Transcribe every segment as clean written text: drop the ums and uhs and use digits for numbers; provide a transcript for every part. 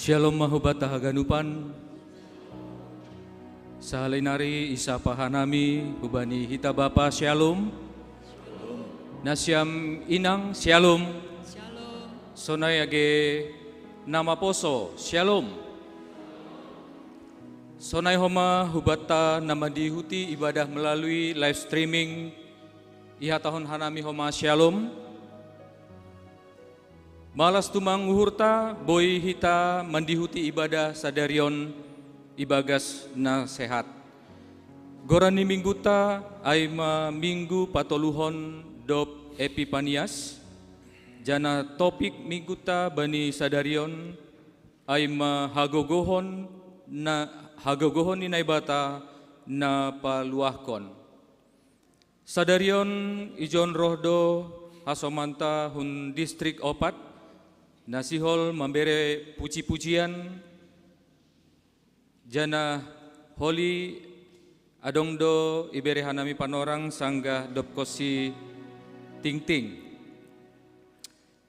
Shalom mahubata haganupan. Sahalinari isa pahanami hubani hita bapa shalom. Nasyam inang shalom. Sonay age nama poso shalom. Sonay homa hubata nama dihuti ibadah melalui live streaming. Iha tahun hanami homa shalom. Malas tumang uhurta boy hita mandihuti ibadah sadarion ibagas na sehat. Gorani mingguta aima minggu patoluhon dop Epipanias. Jana topik mingguta bani sadarion aima hagogohon ni naibata na paluahkon. Sadarion ijon rohdo hasomanta hun distrik opat. Nasihol memberi puji-pujian jana holi adongdo ibere hanami panorang sangga dopkosi ting-ting.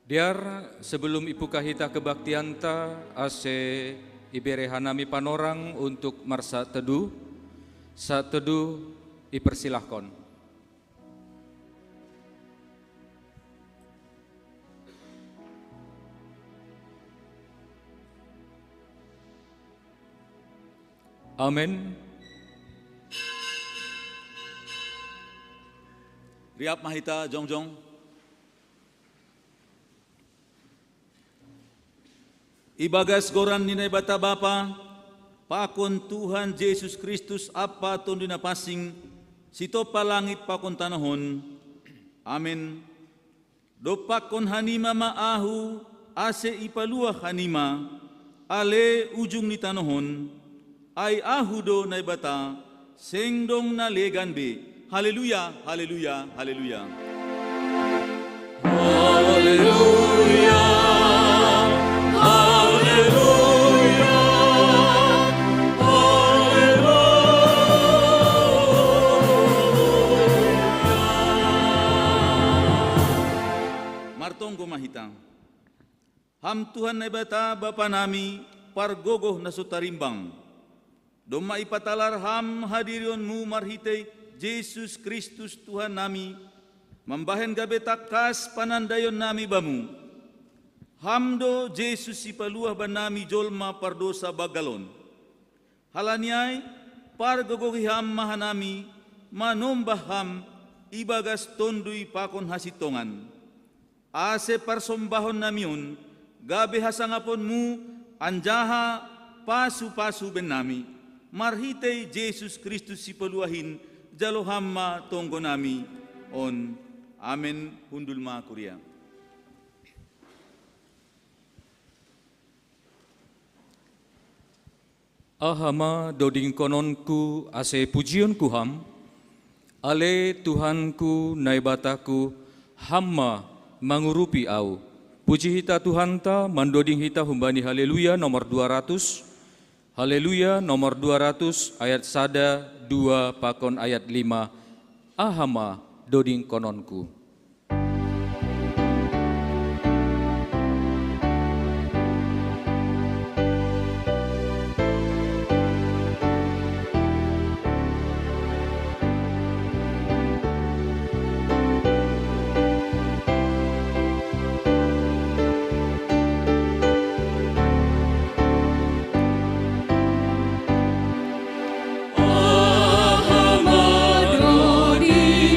Diar sebelum ipuka hita kebaktianta ase ibere hanami panorang untuk marsa teduh. Saat teduh ipersilahkan. Amin. Riap mahita jongjong. Ibagas goran ninay bata bapa, pakon Tuhan Yesus Kristus apa ton dinapasing, sito palangit pakon tanahon. Amin. Dopakon hanima maahu, ase ipalua hanima, ale ujung ni tanahon. Ay ahudo na ibata, sengdong na leganbe. Haleluya, haleluya, haleluya. Haleluya, haleluya, haleluya. Martong gumahitang. Ham Tuhan na ibata bapa nami, pargogoh na sutarimbang. Doma ipatalar ham hadirionmu marhitay Yesus Kristus Tuhan nami, mambahen gabe takas panandayon nami bamu. Hamdo Yesus ipaluah ban nami jolma pardosa bagalon. Halaniay pargogohi ham mahanami, manombah ham ibagas tondui pakon hasitongan. Ase parsombahon namion, gabe hasangaponmu anjaha pasu-pasu ben nami. Marhitay Yesus Kristus si paluahin jalohamma tonggo nami on. Amen. Hundul ma Korea. Ahama doding kononku ase pujionku ham. Ale Tuhanku naibataku hamma mangurupi au. Puji hita Tuhanta mandoding hita humbani haleluya nomor 200. Haleluya nomor 200 ayat 1, 2 pakon ayat 5. Ahama doding kononku.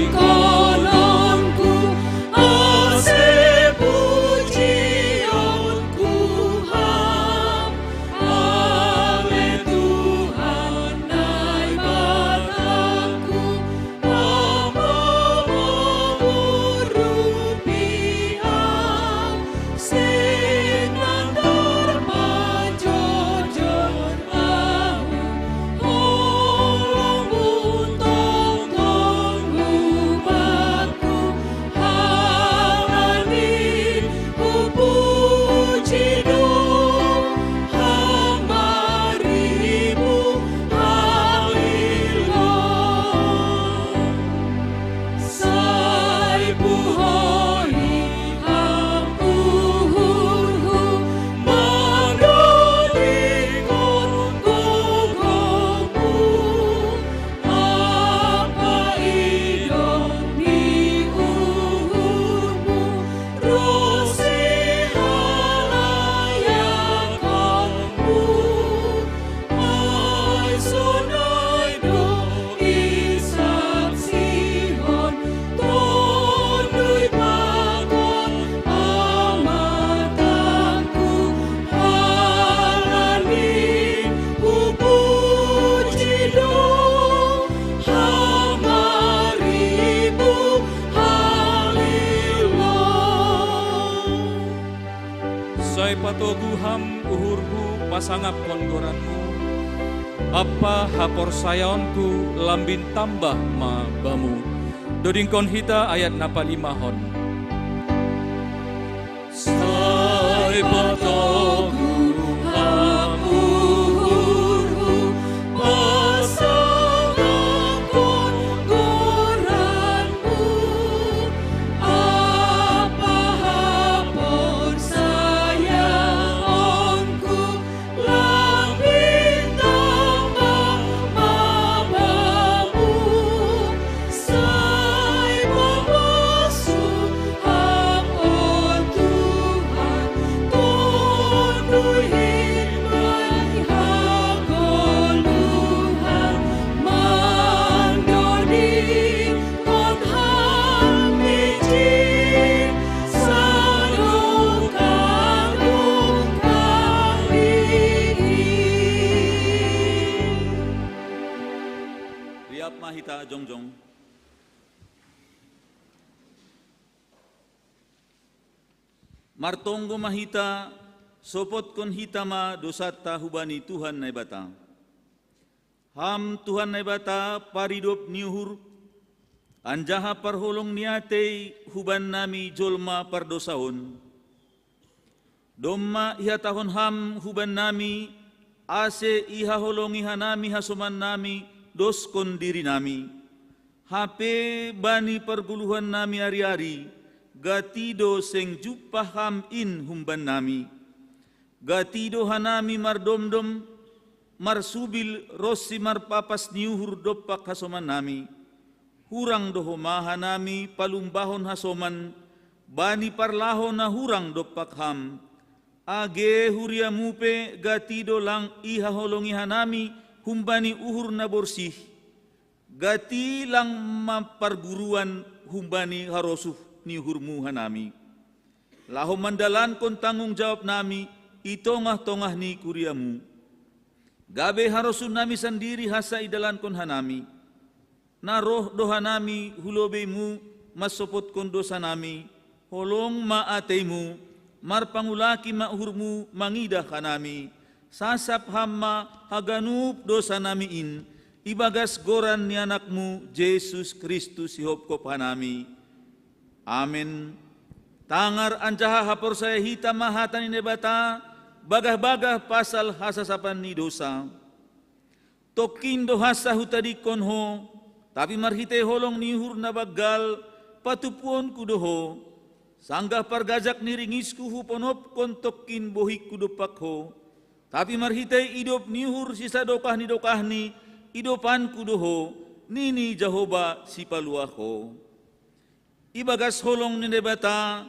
Konon patogu ham uhurku pasangap kongoranmu, apa hapor sayaonku lambin tambah ma bamu. Dodingkon hita ayat napa 5 hon. Sai patogu ham uhurku pasangap kongoranmu, apa hapor sayaonku lambin tambah ma bamu. Sai pabasuh ham on Tuhan, tunduhin bagi hagoluhan, mandodi kon ham mijin, sadukang dukang diin. Riap mahita jongjong. Martonggo mahita sopot kon hitama dosata hubani Tuhan na ibata. Ham Tuhan na ibata paridop niuhur anjaha parholong niate huban nami jolma pardosaon. Domma ihatahon ham huban nami ase iha holong iha nami hasuman nami doskon diri nami. Hape bani perguluhan nami hari-hari, gatido seng jupaham in humban nami. Gatido hanami mardomdom, marsubil rossi marpapas niuhur dopak hasoman nami. Hurang dohomaha nami palumbahon hasoman, bani parlahon na hurang dopak ham. Age huria mupe gatido lang iha holong iha nami humbani uhur na borsih. Gati lang maparguruan humbani harosuh niuhurmu hanami. Laho mandalan kon tanggung jawab nami, itongah-tongah ni kuriamu. Gabe harosun nami sendiri hasa idalan kon hanami. Naroh doha nami hulobemu masopot kon dosa nami. Holong maateimu, marpangulaki mauhurmu mangidah kanami. Sasap hamma haganup dosa nami in. Ibagas goran ni anakmu, Yesus Kristus ihopkop hanami. Amin. Tangar anjaha hapor saya hitam mahatan ini bata, bagah-bagah pasal hasasapan ni dosa. Tokin dohasa hutadi konho, tapi marhite holong nihur na bagal, patupuon kudoho. Sanggah pargajak niringisku huponop kon tokin bohik kudopakho. Tapi marhite idop nihur sisa dokah ni, idopan kudoho, nini Jehoba si paluaho. Ibagas holong ni debata,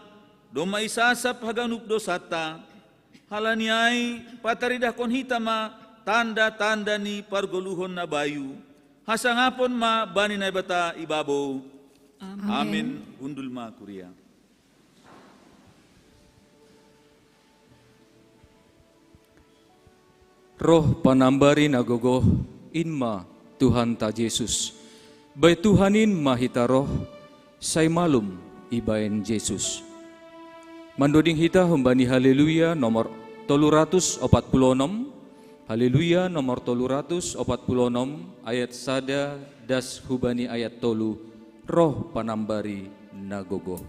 doma isasap haganup dosata, halaniai pataridah kon hitama tanda-tanda ni pargoluhon na bayu, hasangapon ma bani na bata ibabo. Amin. Undul ma kuria. Roh panambari nagogoh inma Tuhan ta Yesus. Bai Tuhanin mahita roh, say malum ibaen Yesus. Mandoding hita humbani haleluya nomor 346, haleluya nomor 346 ayat sada das hubani ayat tolu, roh panambari nagogoh.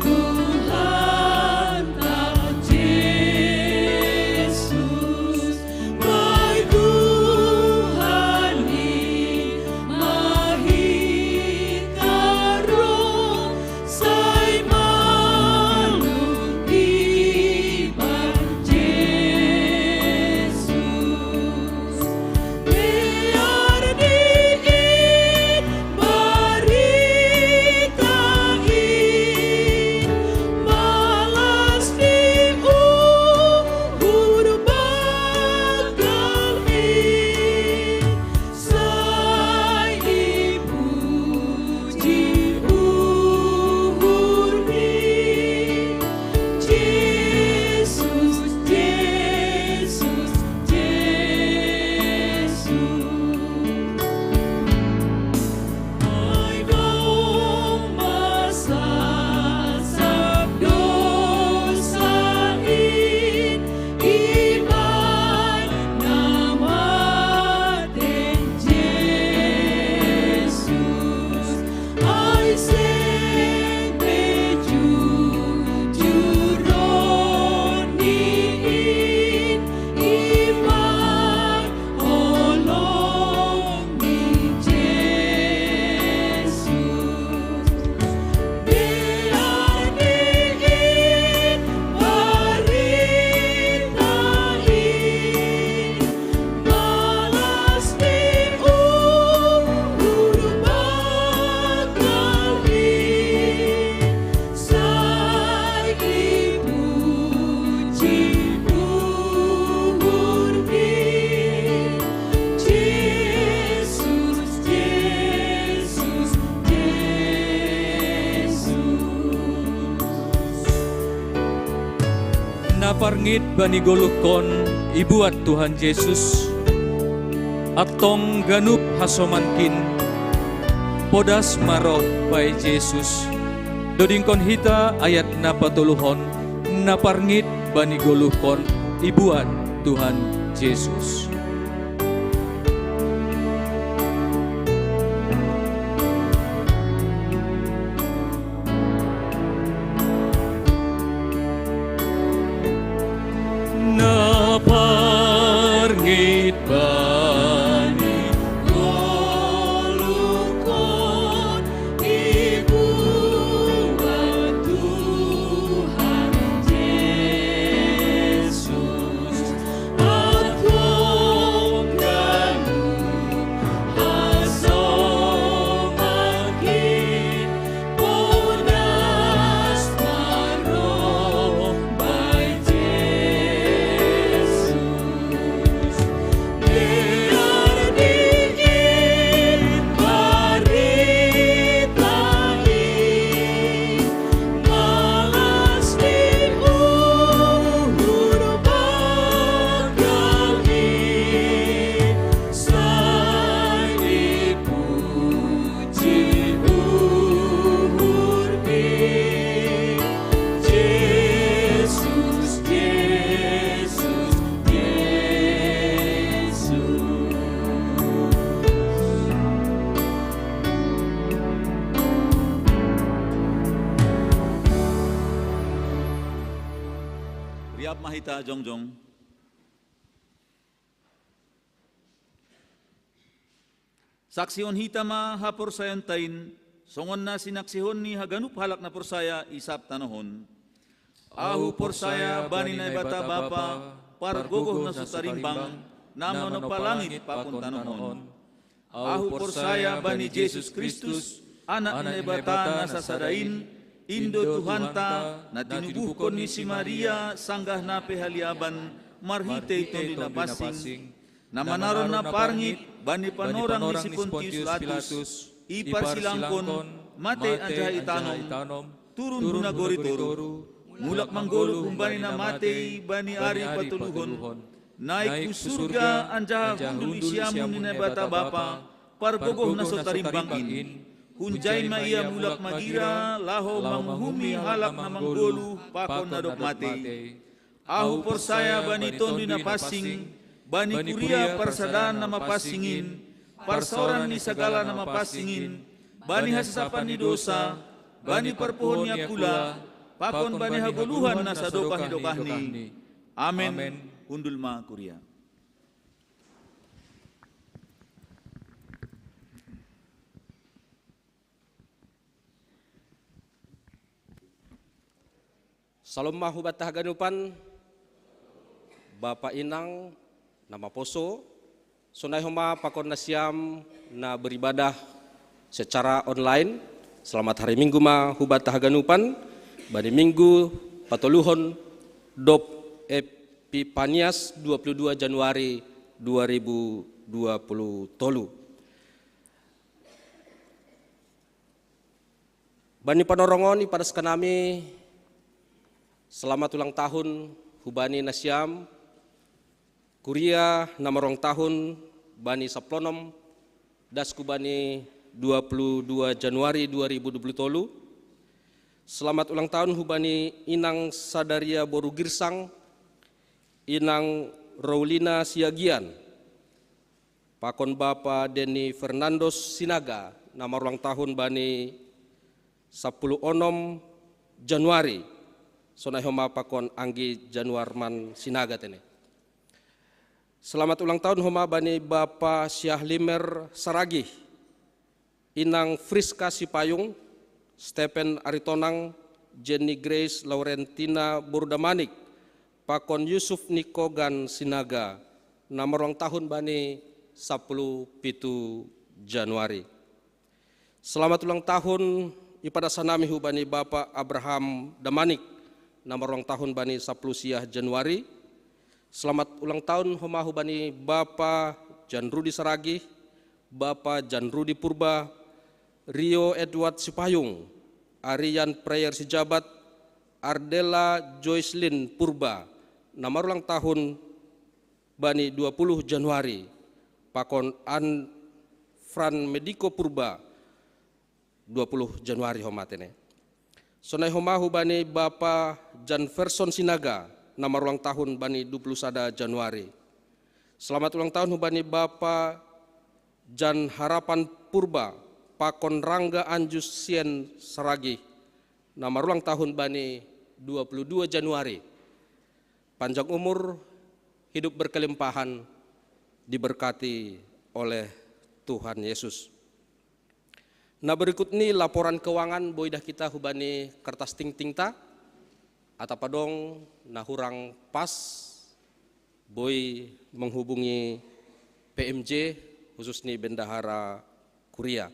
Tuhan naparngit bani golukon ibuat Tuhan Yesus, atong ganup hasomankin, podas marot bai Yesus. Dodingkon hita ayat napatuluhon, naparngit bani golukon ibuat Tuhan Yesus. Naparngit bani golukon ibuat Tuhan Yesus, atong ganup hasomankin, podas marot bai Yesus. Biar diin baritain, malas diuhur bagalin, sai dipuji uhurni, Yesus, Yesus, Yesus. Riap mahita jongjong. Saksion hita ma hapor sayantain, songon na sinaksihon ni haganup halak na porsaya isap tanohon. Ahu porsaya bani na bata bapa, pargogoh na sutarimbang, naman no palangit pakon tanohon. Ahu porsaya bani Jesus Kristus, anak ni bata na sasadain, Indo Tuhanta na tinubuhkon ni si Maria sanggah na pehaliaban marhite ito na basing, na manaron na parngit bani panorang ni si Pontius Pilatus, iparsilangkon mate anjaha itanom, turun na goritoro, mulak manggolo kumbani na mate bani ari patuluhon, naik ku surga anjaha hundul isyamun ni bata bapa, pargogoh na sotarimbangin, hunjay ma iya mulak magira, laho manghumi halak na manggolu, pakon na dokmate. Ahu porsaya bani tondo na pasing, bani kuria parsadaan na mapasingin, parsoran ni sagala na mapasingin, bani hasasapan ni dosa, bani parpuhon niya kula, pakon bani haguluhan na sa dokah-dokahni. Amen. Hundul ma kuria. Salam mahubat tahaganupan, Bapak Inang, nama Poso, sunai homa pakon nasiam na beribadah secara online. Selamat hari Minggu mahubat tahaganupan, bani Minggu patoluhon dop Epipanias 22 Januari 2020 tolu. Bani panorongon pada sekanami, selamat ulang tahun hubani nasiam, kuria namarong tahun bani saplonom, dasku bani 22 Januari 2020. Selamat ulang tahun hubani Inang Sadaria Boru Girsang, Inang Raulina Siagian, pakon Bapa Denny Fernandos Sinaga, nama ulang tahun bani 10 onom Januari. Sonai homa pakon Anggi Januarman Sinaga tene. Selamat ulang tahun homa bani Bapa Syahlimer Saragih, Inang Friska Sipayung, Stephen Aritonang, Jenny Grace Laurentina Burdamanik, pakon Yusuf Nikogan Sinaga, nama ulang tahun bani 10 pitu Januari. Selamat ulang tahun ipada sanami hubani Bapak Abraham Damanik, nama ulang tahun bani 10 siah Januari. Selamat ulang tahun homa hubani Bapak Jan Rudi Saragih, Bapak Jan Rudi Purba, Rio Edward Sipayung, Arian Prayer Sijabat, Ardela Joycelyn Purba, namarulang tahun bani 20 Januari pakon an Fran Mediko Purba 20 Januari homatene. Sonai homahu bani Bapa Jan Verson Sinaga namarulang tahun bani 21 Januari. Selamat ulang tahun bani Bapa Jan Harapan Purba pakon Rangga Anjus Sien Saragi namarulang tahun bani 22 Januari. Panjang umur, hidup berkelimpahan, diberkati oleh Tuhan Yesus. Nah berikut ini laporan keuangan boidah kita hubani kertas ting-ting ta atau padong nah hurang pas boy menghubungi PMJ khususnya Bendahara Kuria.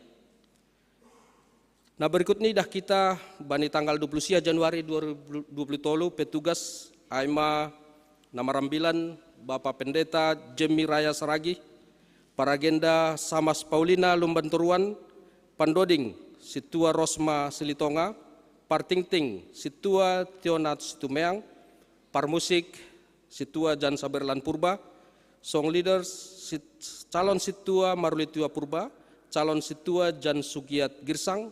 Nah berikut ini dah kita bani tanggal 20 Januari 2020 petugas Aima Namarambilan Bapak Pendeta Jemi Raya Saragi, Paragenda Samas Paulina Lumbanturuan, Pandoding Situa Rosma Silitonga, Partingting Situa Tionat Situmeang, Parmusik Situa Jan Saberlan Purba, Song Leaders Calon Situa Marulitua Purba, Calon Situa Jan Sugiat Girsang,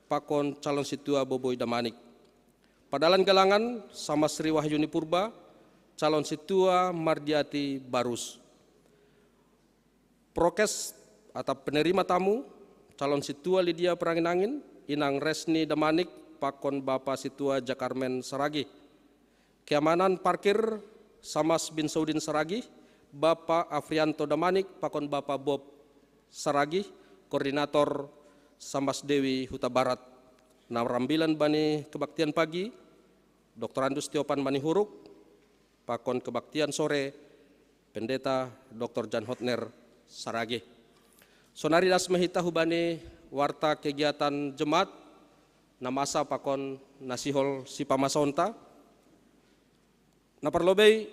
Pakon Calon Situa Boboy Damanik. Padalan Galangan sama Sri Wahyuni Purba, Calon Situa Mardiati Barus. Prokes atau penerima tamu, Calon Situa Lydia Perangin-angin, Inang Resni Damanik, Pakon Bapak Situa Jakarmen Saragi. Keamanan parkir Samas bin Saudin Saragi, Bapak Afrianto Damanik, Pakon Bapak Bob Saragi, Koordinator Samas Dewi Huta Barat. Namarambilan bani kebaktian pagi, Dr. Andus Tiopan Bani Huruk, Pakon kebaktian sore, Pendeta Dr. Jan Hotner Saragi. Sonari das mehita hubani warta kegiatan jemaat, namasa Pakon Nasihol Sipamasonta. Naparlobei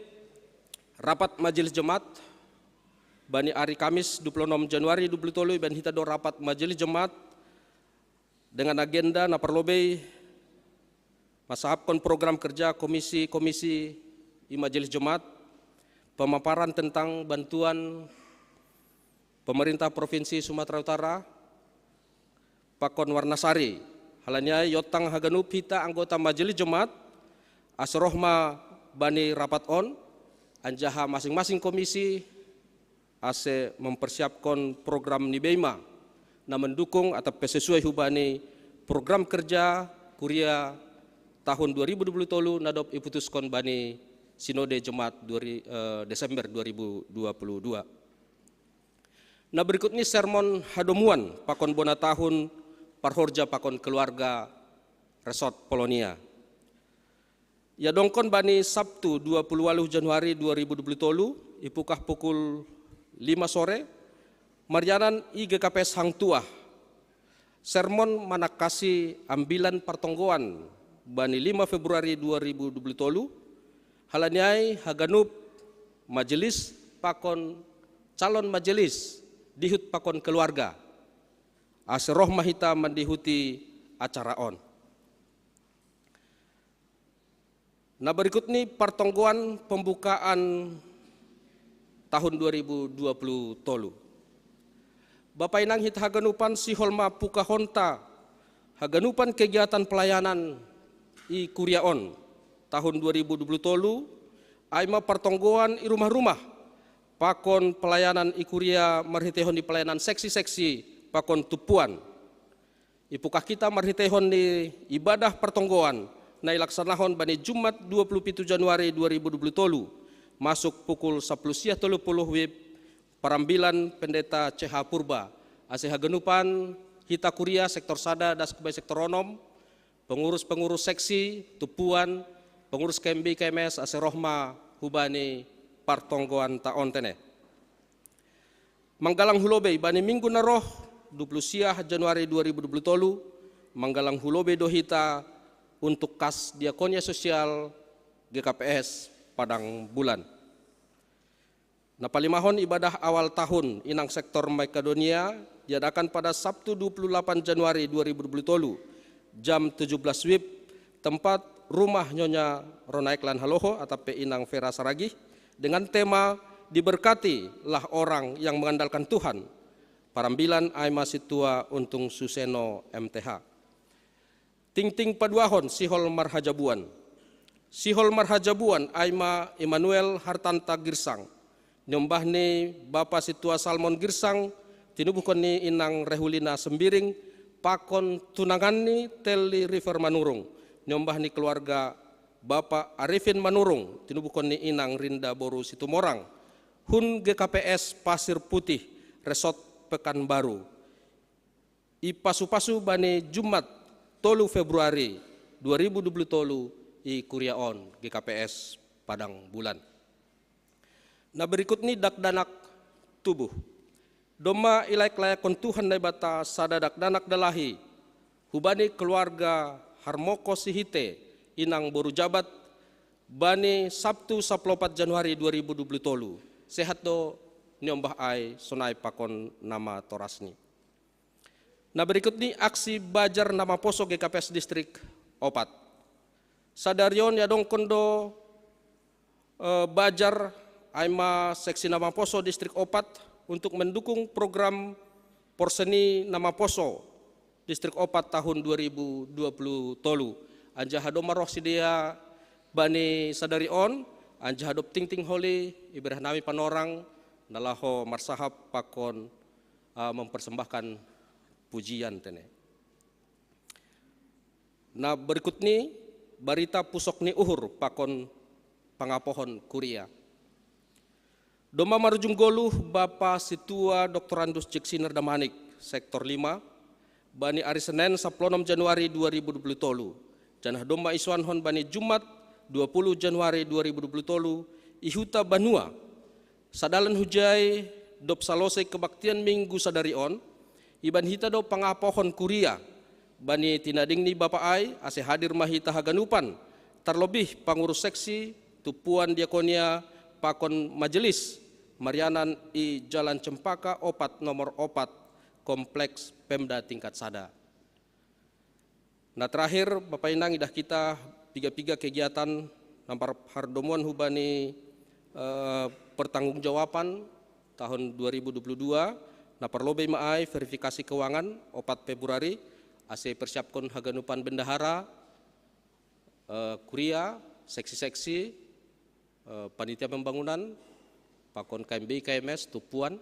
rapat majelis jemaat bani hari Kamis 26 Januari 2020 ban hita do rapat majelis jemaat dengan agenda naparlobei masahapkon program kerja komisi-komisi di majelis jemaat, pemaparan tentang bantuan pemerintah Provinsi Sumatera Utara, Pakon Warnasari, halanya yotang haganup hita anggota majelis jemaat, asrohma bani rapat on, anjaha masing-masing komisi ase mempersiapkan program Nibema na mendukung atau sesuai hubani program kerja Kuria tahun 2020 nadop iputuskon bani Sinode Jemaat Desember 2022. Nah berikut ini sermon hadomuan Pakon Bona tahun Parhorja Pakon Keluarga Resort Polonia. Ya dongkon bani Sabtu 28 Januari 2020 ipukah pukul 5 sore Marianan IGKPS Hang Tuah. Sermon manakasi ambilan pertonggoan bani 5 Februari 2020 halaniai haganup majelis Pakon calon majelis dihut Pakon keluarga. Aseroh mahita mendihuti acara on. Nah berikut ini pertonggoan pembukaan tahun 2020 tolu. Bapak Inang hit haganupan si Holma Puka Honta, haganupan kegiatan pelayanan i Kuriaon tahun 2020 aima pertonggoan i rumah-rumah Pakon pelayanan i Kuria marhitehon di pelayanan seksi-seksi Pakon Tupuan. Ipukah kita marhitehon di ibadah pertonggoan na ilaksanahon bani Jumat 27 Januari 2020 masuk pukul 10.30 wib Parambilan Pendeta CH Purba ase hagenupan hita Kuria sektor sada das kebai sektor onom pengurus-pengurus seksi Tupuan pengurus KMB KMS ase rohma hubani partonggoan taon tene. Manggalang hulobe bani minggu naroh 20 Januari 2020 manggalang hulobe dohita untuk kas diakonia sosial GKPS Padang Bulan. Napalimahon ibadah awal tahun inang sektor Makedonia diadakan pada Sabtu 28 Januari 2020 jam 17 WIB tempat rumah Nyonya Ronaiklan Haloho atau Inang Vera Saragih dengan tema Diberkati lah orang yang mengandalkan Tuhan. Parambilan Aima Situa Untung Suseno MTH. Ting-ting paduahon Sihol Marhajabuan. Sihol Marhajabuan Aima Immanuel Hartanta Girsang. Nyombah ni Bapak Situa Salmon Girsang. Tinubukon ni Inang Rehulina Sembiring. Pakon tunangan ni Teli River Manurung. Nyombah ni keluarga Bapak Arifin Manurung. Tinubukon ni Inang Rinda Boru Situmorang. Hun GKPS Pasir Putih Resort Pekanbaru. Ipasu-pasu bani Jumat 3 Februari 2020 i Kuriaon GKPS Padang Bulan. Nah berikut ini dakdanak tubuh. Doma ilaik layakon Tuhan dai bata sadadak danak dalahi. Hubani keluarga Harmoko Sihite Inang Boru Jabat bani Sabtu 24 Januari 2020. Sehat do nyombah ai sonai pakon nama torasni. Nah berikut ini aksi bajar nama poso GKPS Distrik Opat. Sadarion ya dong kondo bajar aima seksi nama poso Distrik Opat untuk mendukung program porseni nama poso Distrik Opat tahun 2020 tolu. Anja hadoma roh sidia bani sadarion, anja hadop ting-ting holi ibrah nami panorang nalaho marsahap pakon mempersembahkan pujian tene. Nah berikut ni barita pusok ni uhur pakon pangapohon Kuria. Doma marujung goluh Bapak Situa Dr. Andus Jeksiner Damanik Sektor 5 bani hari Senin 16 Januari 2020 janah doma isuan hon bani Jumat 20 Januari 2020 ihuta Banua sadalan hujai dop salose kebaktian minggu sadarion iban hita do pangapohon Kuria bani tinading ni Bapak ai ase hadir mahita haganupan terlebih pangurus seksi tupuan diakonia pakon majelis Marianan i Jalan Cempaka Opat nomor 4 Kompleks Pemda tingkat Sada. Nah terakhir Bapak Inang idah kita tiga kegiatan nampar hardomuan hubani pertanggungjawaban tahun 2022 na perlobe maai verifikasi keuangan 4 Februari ase persiapkan haganupan bendahara Kuria seksi-seksi panitia pembangunan pakon KMB KMS tupuan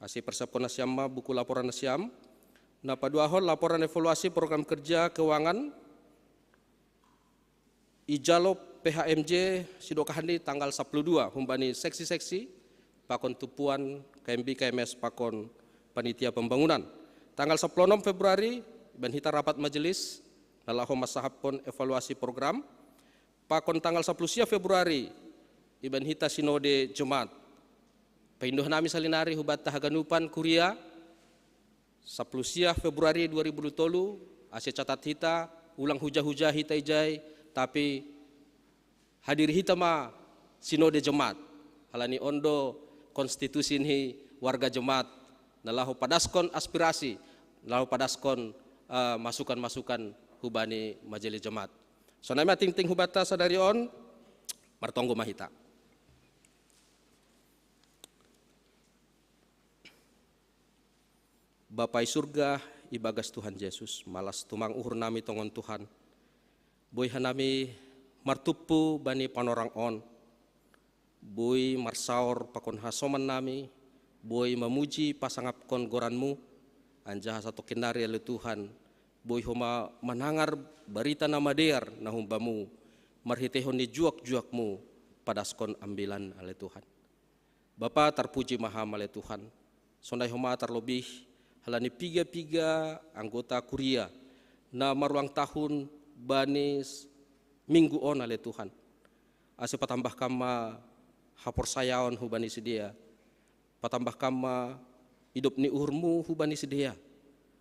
ase persiapkan nasyama buku laporan nasyam na paduahon laporan evaluasi program kerja keuangan Ijalo PHMJ Sidokahandi tanggal 12 humbani seksi-seksi pakon tupuan KMB KMS pakon panitia pembangunan. Tanggal 16 Februari ben hita rapat majelis nalaho masahapon evaluasi program. Pakon tanggal 10 Februari iban hita sinode Jumat. Paindoh nami salinari hubat haganupan Kuria 10 Februari 2020 ase catat hita ulang hujah-hujah hita ijai tapi hadir hita ma sinode Jemaat halani ondo konstitusi ini warga Jemaat nalahu padaskon aspirasi nalahu padaskon masukan-masukan hubani majelis Jemaat. So nama ting-ting hubata sadarion martonggo mahita. Bapai surga ibagas Tuhan Yesus malas tumang uhur nami tongon Tuhan. Boy hanami martupu bani panorang on. Boy marsaor pakon hasoman nami. Boy memuji pasangapkon goranmu. Anjah satu kenari ale Tuhan. Boy homa manangar barita nama dear nahumbamu. Marhitehon ni juak-juakmu padaskon ambilan ale Tuhan. Bapa terpuji maha ale Tuhan. Sondai homa terlebih halani piga anggota Kuria na maruang tahun banis minggu on ale Tuhan. Ase patambah kama hapor sayaon hubani sedia. Patambah kama hidup ni uhurmu hubani sedia.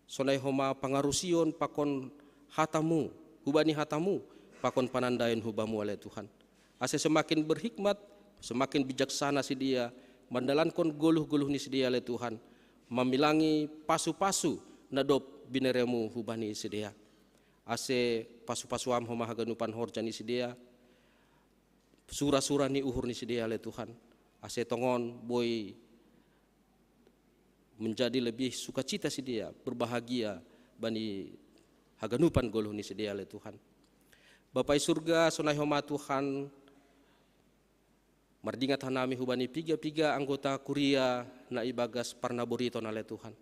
Sonai homa pangarusion pakon hatamu, hubani hatamu pakon panandain hubamu ale Tuhan. Ase semakin berhikmat, semakin bijaksana sedia, mandalankon goluh-goluh ni sedia ale Tuhan. Mamilangi pasu-pasu nadop bineremu hubani sedia. Ase pasu-pasuam homa haganupan horja ni sidia, sura-sura ni uhur ni sidia le Tuhan. Ase tongon boy menjadi lebih sukacita sidia, berbahagia bani haganupan goluh ni sidia le Tuhan. Bapai surga sonai homa Tuhan, mardingat hanami hubani piga-piga anggota kuria na ibagas parnaborito na le Tuhan.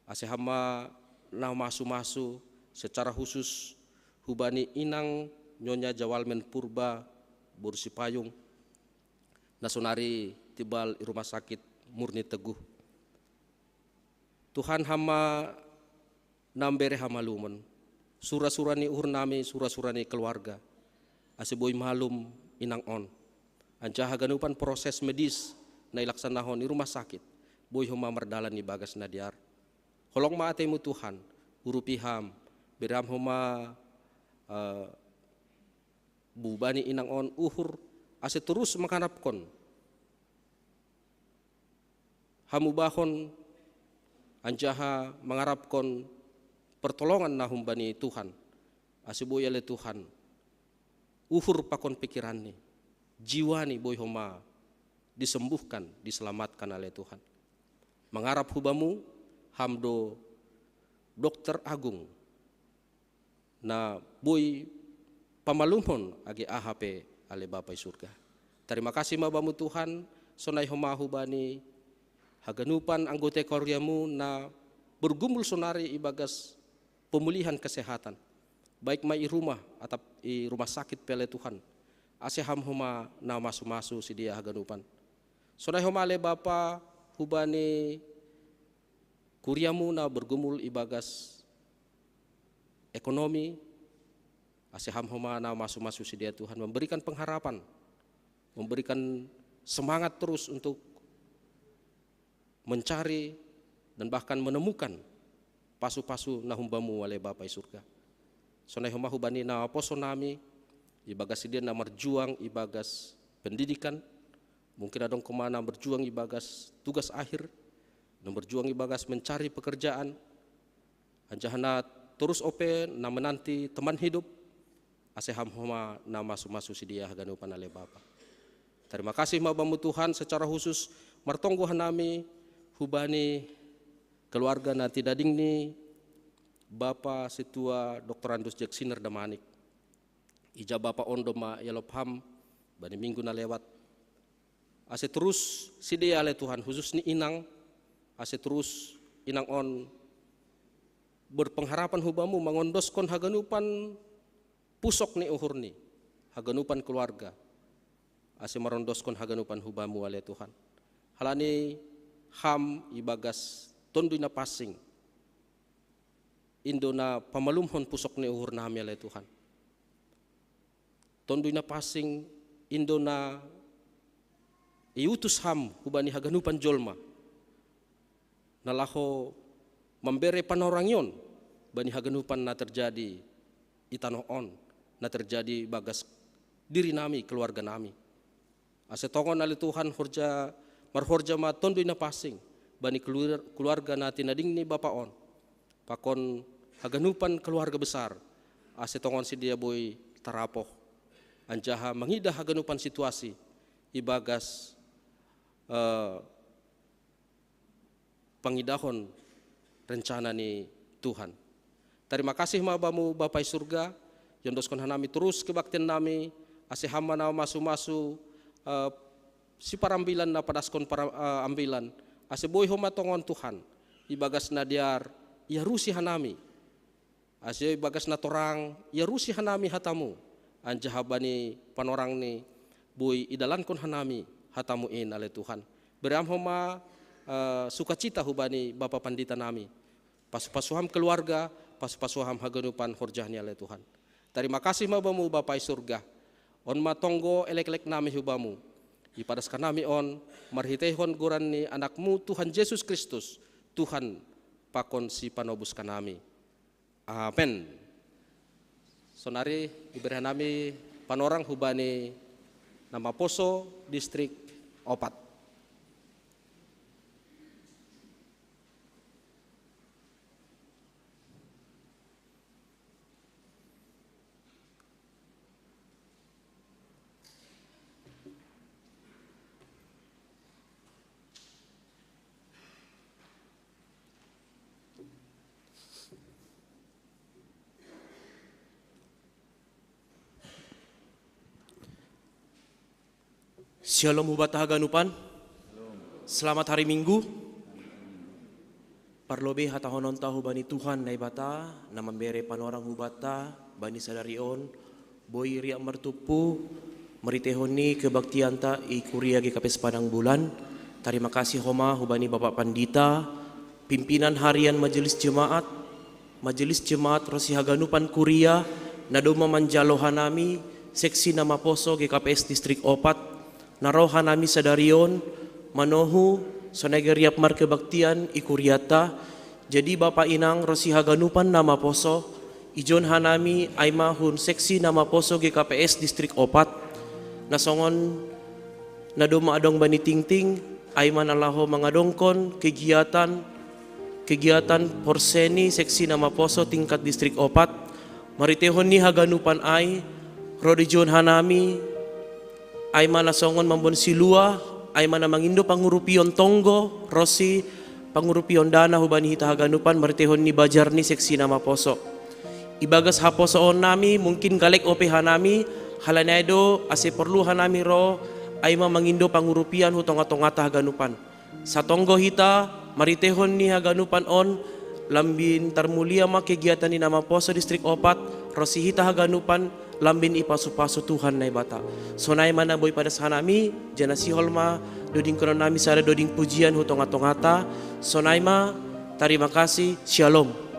Ase hama na masu-masu secara khusus hubani inang Nyonya Jawalmen Purba Bursi Payung nasonari tibal i rumah sakit Murni Teguh. Tuhan hama nambere hama lumon sura-sura ni uhur nami, sura-sura ni keluarga ase boy malum inang on anca haganupan proses medis na ilaksanahon i rumah sakit boy homa mardalan ni bagas nadiar. Holong maatemu Tuhan urupiham beram homa bubani inang on uhur ase terus mengharapkan hamubahon anjaha mengharapkan pertolongan nahum bani Tuhan ase boy ale Tuhan uhur pakon pikiran ni jiwa ni boy homa disembuhkan diselamatkan oleh Tuhan. Mengharap hubamu hamdo dokter agung na boy pamalumhon agi AHP ale Bapai surga. Terima kasih mabamu Tuhan sonai homa hubani haganupan anggota keluargamu na bergumul sonari ibagas pemulihan kesehatan baik mai rumah atau i rumah sakit pele Tuhan ase ham homa na masu-masu si dia haganupan sonai homa ale Bapa hubani kuriamu na bergumul ibagas ekonomi ase ham homa na masu-masu si dia Tuhan memberikan pengharapan, memberikan semangat terus untuk mencari dan bahkan menemukan pasu-pasu na humbamu ale Bapai surga. Sonai homa hubani na poso nami ibagas si dia na marjuang ibagas pendidikan, mungkin adong kemana berjuang ibagas tugas akhir, dan berjuang ibagas mencari pekerjaan, anjahana terus open na menanti teman hidup, ase ham homa na masu-masu si dia haganupan ale Bapa. Terima kasih mabamu Tuhan secara khusus martonggo hanami hubani keluarga na tidading ni Bapa Situa Dr. Andus Jacksiner Damanik. Ija Bapa ondo ma yalopham bani minggu na lewat. Ase terus si dia ale Tuhan khusus ni inang ase terus inang on berpengharapan hubamu mangondoskan haganupan pusok ni uhur ni haganupan keluarga ase marondoskan haganupan hubamu ale Tuhan. Halani ham ibagas tondui na pasing indona pamalumhon pusok ni uhur nami ale Tuhan. Tondui na pasing indona iutus ham hubani haganupan jolma nalaho membere panorangyon bani haganupan na terjadi itano on na terjadi bagas diri nami keluarga nami. Ase tongon ale Tuhan horja marhorja ma tondui na pasing bani keluarga na tinading ni Bapa on pakon haganupan keluarga besar ase tongon si dia boy tarapoh anjaha mangidah haganupan situasi ibagas pangidahon rencana ni Tuhan. Terima kasih mabamu Bapai surga yang doskon hanami terus kebaktian nami ase hama na masu-masu si parambilan na padaskon ambilan ase boy homa tongon Tuhan ibagas na diar ia rusi hanami ase ibagas na torang ia rusi hanami hatamu anjaha bani panorang ni boy idalankon hanami hatamu in ale Tuhan. Beram homa sukacita hubani Bapa Pandita nami pasu-pasuham keluarga pasu-pasuham haganupan horjahni ale Tuhan. Terima kasih mabamu Bapai surga on matonggo elek-elek nami hubamu ipadaskan nami on marhitehon goran ni anakmu Tuhan Yesus Kristus Tuhan pakon si panobuskan nami. Amen. Sonari iberihan nami panorang hubani nama Poso distrik Opat. Shalom hubata haganupan. Selamat hari Minggu. Parlobe hatahonon tahu bani Tuhan na ibata, na membere panorang hubata, bani sadarion, boy riak mertupu, meritehoni kebaktianta i kuria GKP Padang Bulan. Terima kasih homa hubani Bapak Pandita, pimpinan harian Majelis Jemaat Rosi Haganupan Kuria, nadoma manjalohanami, seksi nama poso GKPS Distrik Opat, narohanami sadarion, manohu, sonegeriap markebaktian ikuriata. Jadi Bapak Inang Rosi Haganupan nama poso, ijon hanami aimahun seksi nama poso GKPS Distrik Opat, nasongon nadoma adong bani tingting, aiman alaho mangadongkon kegiatan porseni seksi nama poso tingkat Distrik Opat, maritehon ni Haganupan ay, rodijon hanami, ay mana songon mambon silua, ay mana mangindo pangurupion tonggo, Rosi pangurupion dana hubani hita Haganupan, maritehon ni bajar ni seksi nama poso. Ibagas haposo on nami, mungkin galek ope hanami, halanaido ase perlu hanami ro, ay mangindo pangurupian hutong-atong-ata Haganupan. Sa tonggo hita, maritehon ni Haganupan on, lambin termulia ma kegiatan ni nama poso Distrik Opat, Rosi hita Haganupan, lambin ipasu-pasu Tuhan na ibata. Sonay mana boy pada sanami, jana si holma, doding kono nami sada doding pujian hutong-atong-ata. Sonay ma, terima kasih, shalom.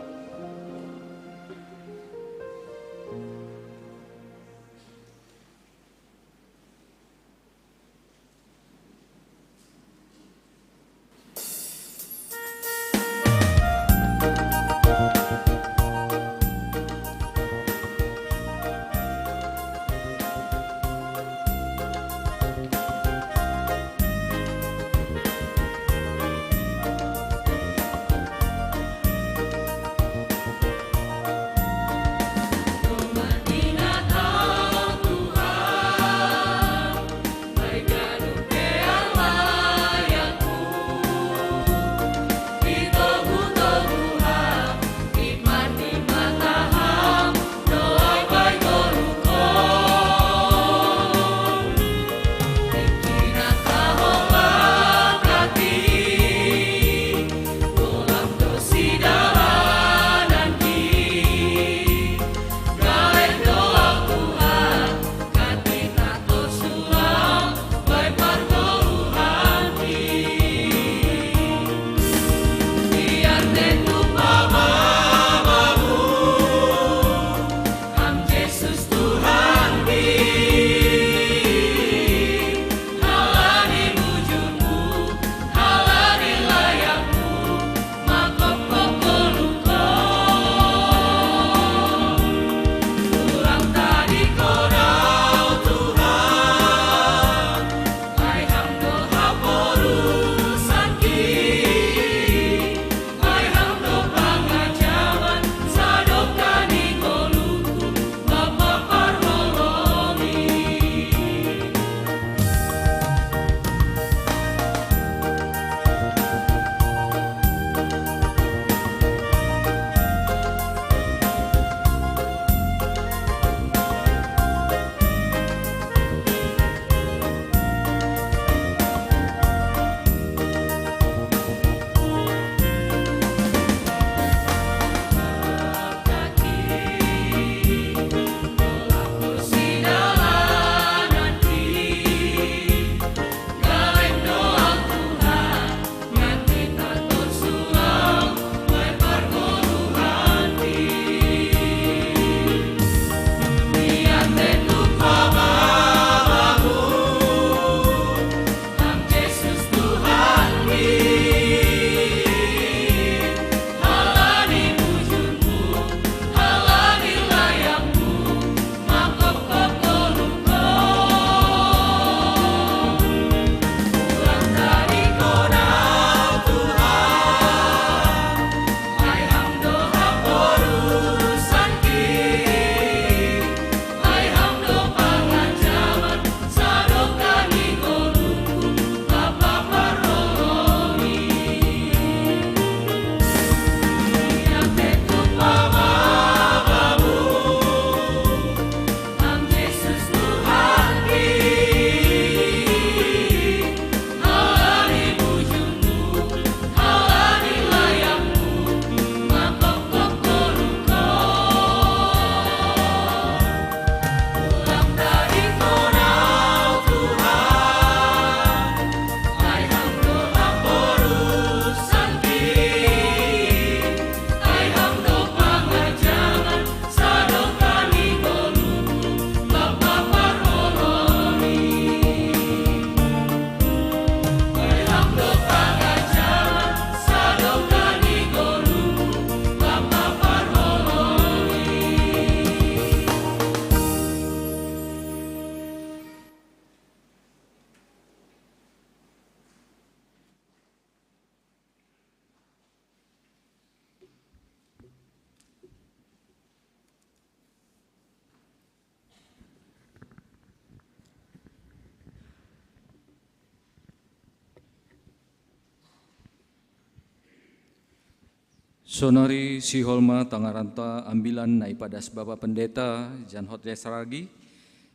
Sonari si Holma tangaranta ambilan na ipadas Bapak Pendeta Jan Hotles Ragi,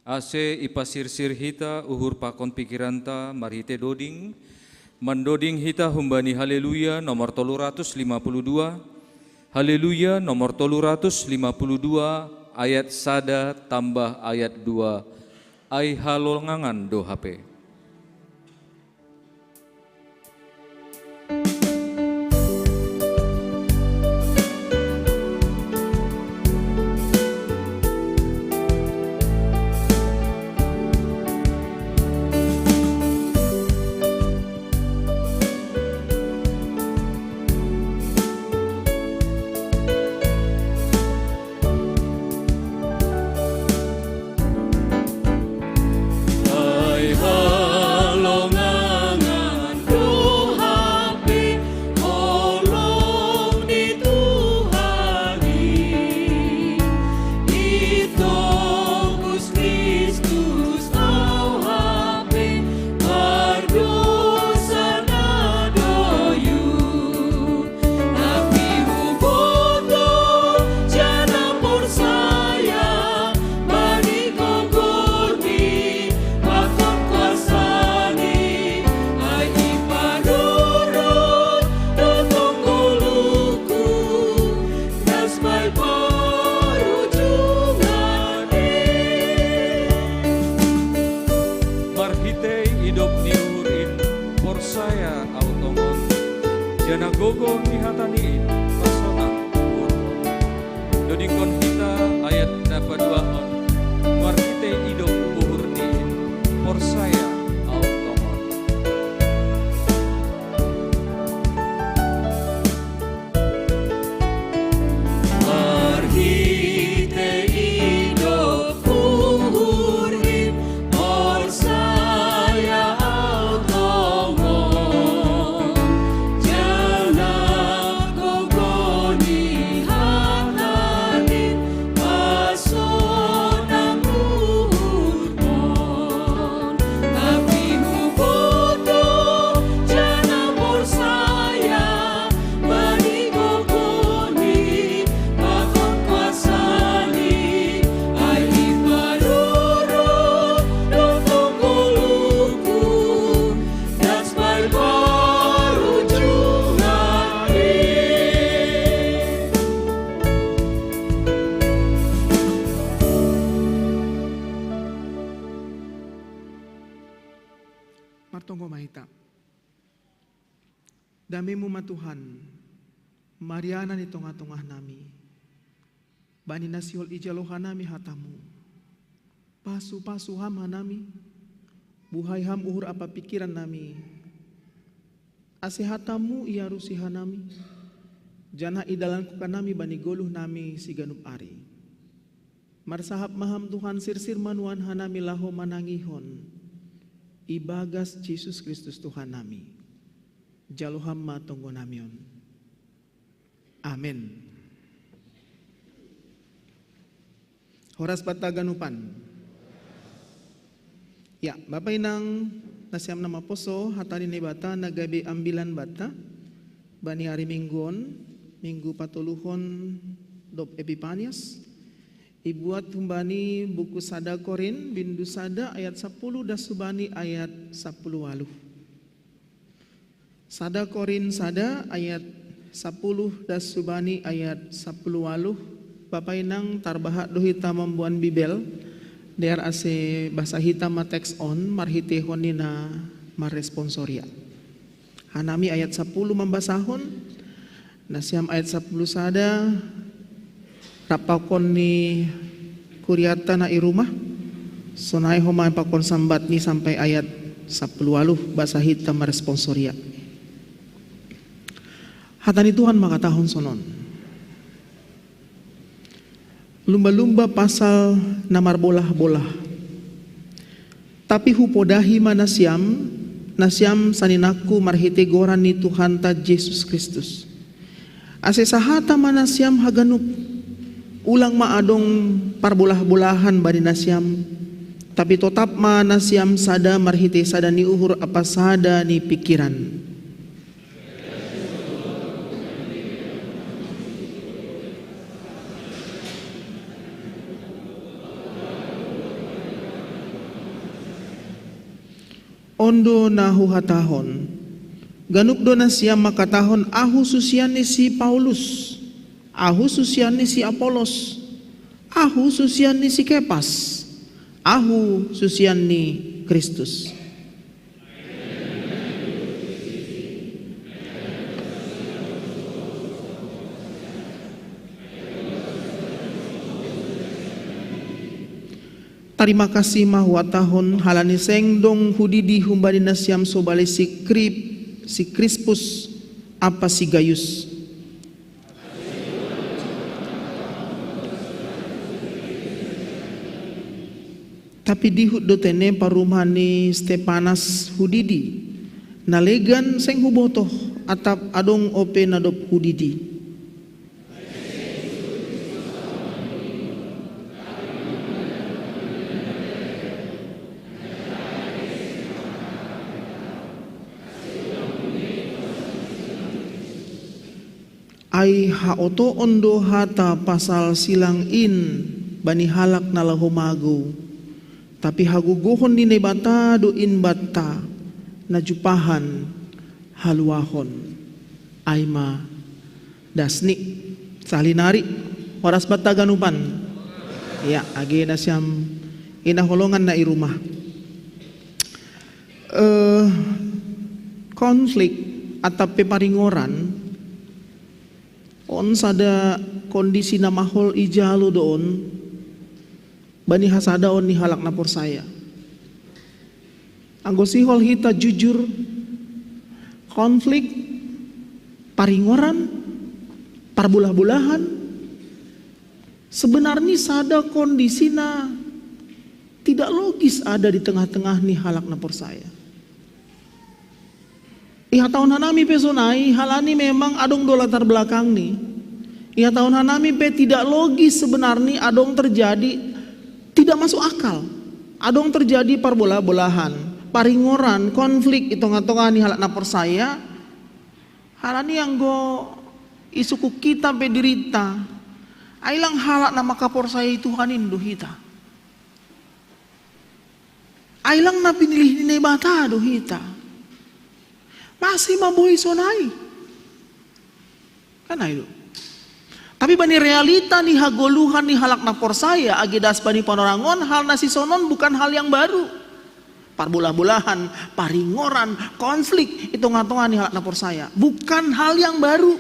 ase ipasirsir hita uhur pakon pikiranta marhite doding, mandoding hita humbani haleluya nomor 352, haleluya nomor 352 ayat sada tambah ayat 2, ai halongangan do HP. Janagogo ni hataniin pasona urkon dodingkon hita ayat dapat duahon marhite idop uhur niin porsaya automon. Marhite idop uhur niin porsaya automon. Martonggo mahita. Dami mo matuhan, Mariana ni tongah-tongah nami. Bani nasihol ijalohan nami hatamu. Pasu-pasu ham hanami. Buhay ham uhur apa pikiran nami. Asehatamu ia rusihan nami. Jana idalan kukan nami bani goluh nami si ganup ari. Marsahap maham Tuhan sirsir manuan hanami laho manangihon. Ibagas Yesus Kristus Tuhan nami. Jaluham matonggo namion. Amin. Horas bata ganupan. Ya, Bapak Inang nasiam nama poso hatari ni bata nagabi ambilan bata. Bani hari mingguon, minggu patuluhon dop Epipanias. Ibuat humbani buku Sada Korin bindu Sada ayat 10 dan subani ayat 10 waluh. Sada Korin Sada ayat 10 dan subani ayat 10 waluh. Bapak Inang tarbahat dohita membuan bibel. Der ase bahasa hitam ma teks on marhite honina marresponsoria. Hanami ayat 10 membasahon. Nasiam ayat 10 Sada. Rapakon ni kuriata na irumah sonai homai pakon sambat ni sampai ayat 10 waluh bahasa hitam responsoria. Hatani Tuhan maka tahun sonon. Lumba-lumba pasal namar bolah-bolah. Tapi hupodahi nasiam saninaku marhite goran ni Tuhan ta Yesus Kristus. Ase sahata manasiam haganup ulang maadong parbolah-bolahan bani nasiam, tapi tetap ma nasiam sada marhite sada ni uhur apa sada ni pikiran. ondo nahu hatahon. Ganup do na siya makatahon ahu susian ni si Paulus, ahu susian ni si Apolos, ahu susian ni si Kepas, ahu susian ni Kristus. Terima kasih mahwatahon halani sengdong hudidi humbani nasyam sobale si Crispus apa si Gaius. Tapi dihut dotene parumani Stepanas hudidi nalegan seng hubotoh atap adong ope nadop hudidi. Ai haoto ondo hata pasal silang in bani halak nalahomago tapi hagugohon di nebata do in bata najupahan haluahon aima dasni salinari horas bata ganupan ya age nasyam inaholongan na irumah konflik atau peparingoran on sada kondisi na mahol ijalo doon bani hasada on ni halak napor saya anggo sihol hita jujur konflik paringoran parbulah-bulahan sebenarnya sada kondisi na tidak logis ada di tengah-tengah ni halak napor saya. Iha tahun hanami pe sonai halani memang adong do latar belakang nih. Iha tahun hanami pe tidak logis sebenarnya adong terjadi tidak masuk akal. Adong terjadi parbola-bolahan, paringoran, konflik itongan-tongan ni halak napor saya. Halani yang go isuku kita pe dirita. Ailang halak nama kapor saya itu hanin do hita. Ailang na pinilih ni bata do hita. Masih mamboy sonai kan itu. Tapi bani realita nih hagoluhan nih halak napor saya agedas bani panorangon hal nasi sonon bukan hal yang baru. Parbulah-bulahan, paringoran, konflik itu ngatongan nih halak napor saya bukan hal yang baru.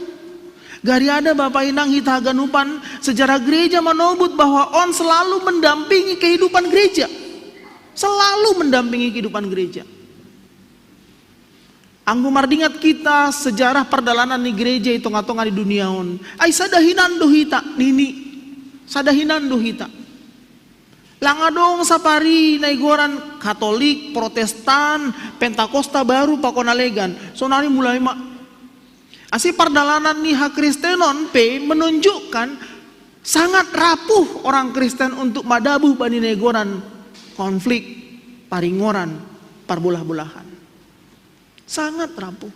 Gari ada Bapak Inang hita ganupan sejarah gereja menobut bahwa on selalu mendampingi kehidupan gereja, selalu mendampingi kehidupan gereja. Anggu mardingat kita sejarah perdalanan ni gereja itu ngatongan di dunia on. Ai sadahinan dohita nini, sadahinan dohita. Langadong sapari naigoran Katolik, Protestan, Pentakosta baru pakonalegan. Sonari mulai mak. Asi perdalanan ni hak Kristenon pe menunjukkan sangat rapuh orang Kristen untuk madabuh bani naigoran konflik, paringoran, parbulah-bulahan. Sangat rapuh.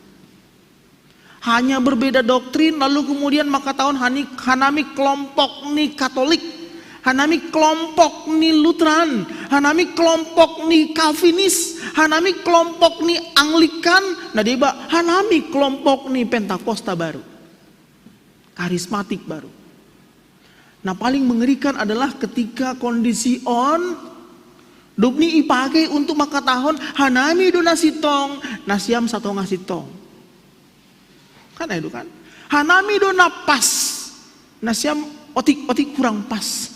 Hanya berbeda doktrin lalu kemudian maka tahun hanami kelompok ni Katolik, hanami kelompok ni Lutheran, hanami kelompok ni Calvinis, hanami kelompok ni Anglikan, nah deba hanami kelompok ni Pentakosta baru, karismatik baru. Nah paling mengerikan adalah ketika kondisi on dupni ipake untuk maka tahun hanami do nasitong nasiam satu ngasitong kan itu kan hanami do napas nasiam otik kurang pas.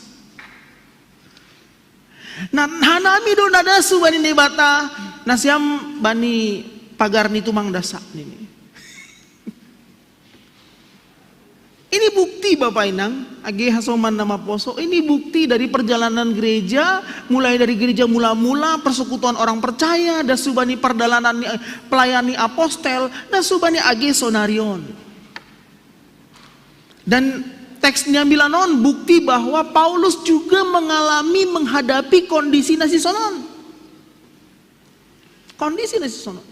Nah hanami do nadasu bani nebata nasiam bani pagar ni tumang dasa ini. Ini bukti Bapak Inang, age hasoman nama poso. Ini bukti dari perjalanan gereja, mulai dari gereja mula-mula, persekutuan orang percaya, dan subani perdalanan pelayani apostel, dan subani age sonarion. Dan teksnya bilanon bukti bahwa Paulus juga mengalami menghadapi kondisi nasi sonon. Kondisi nasi sonon.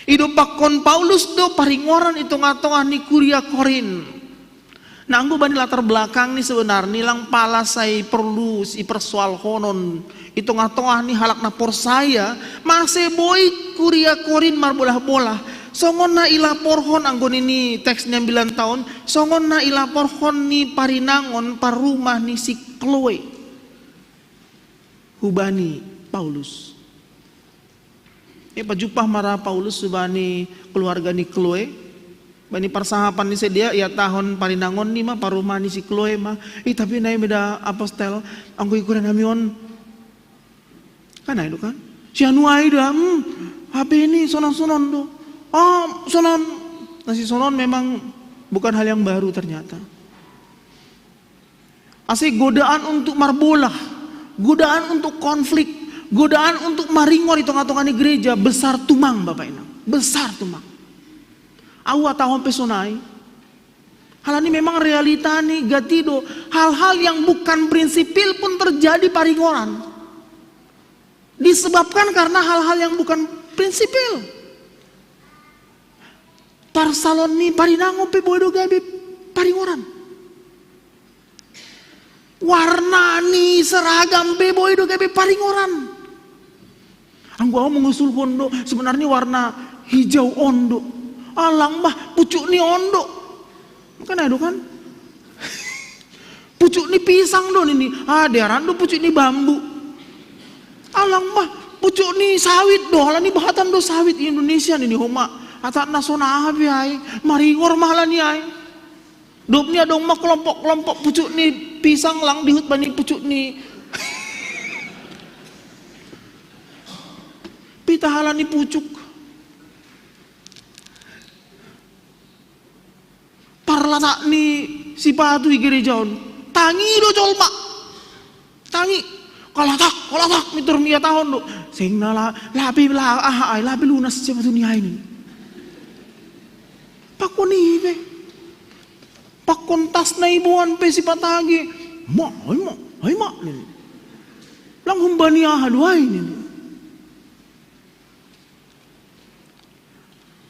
Ido pakon Paulus do paringoran itu ngatongah ni kuria Korin. Nah, anggo bani latar belakang nih sebenarnya lang pala saya perlu si persoal honon itu ngatoah nih halak napor saya masih boy kuria korin marbolah-bolah songon na ilapor hon anggon ini teksnya 9 tahun songon na ilapor hon nih parinangon parumah nih si Chloe hubani Paulus pajupah marah Paulus subani keluarga nih Chloe bani persahapan ni sedia ya tahun parinangon ni mah parumah ni si Chloe mah tapi naik beda apostel anggo ikuran namion kan itu kan si anu aida HP ini sonon-sonon do sonon nasi sonon memang bukan hal yang baru ternyata asik godaan untuk marbolah godaan untuk konflik godaan untuk maringor hitung-hitungan di gereja besar tumang Bapak Inang besar tumang awa tahun pesonai hal ini memang realita nih gatido hal-hal yang bukan prinsipil pun terjadi paringoran disebabkan karena hal-hal yang bukan prinsipil parsalon nih parinango pe bodo gabe paringoran warna nih seragam pe bodo gabe paringoran anggo mengusul hondo sebenarnya warna hijau ondo alang mah pucuk ni ondo kan ada kan pucuk ni pisang do ini daerah do pucuk ni bambu alang mah pucuk ni sawit do halan ni bahatan do sawit Indonesia ni homa atat nasona abi ai maringor mahalan ni ai dop ni adong mah kelompok-kelompok pucuk ni pisang lang dihut bani pucuk ni pita halan ni pucuk parlana ni si patu gerejaon tangi do colma tangi kalatak mitur mia tahun do sing nala lapi lapi lunas siapa tu ni ini pakoni be pakon tas na ibuan pe si patagi ma ni lang humbani haduai ni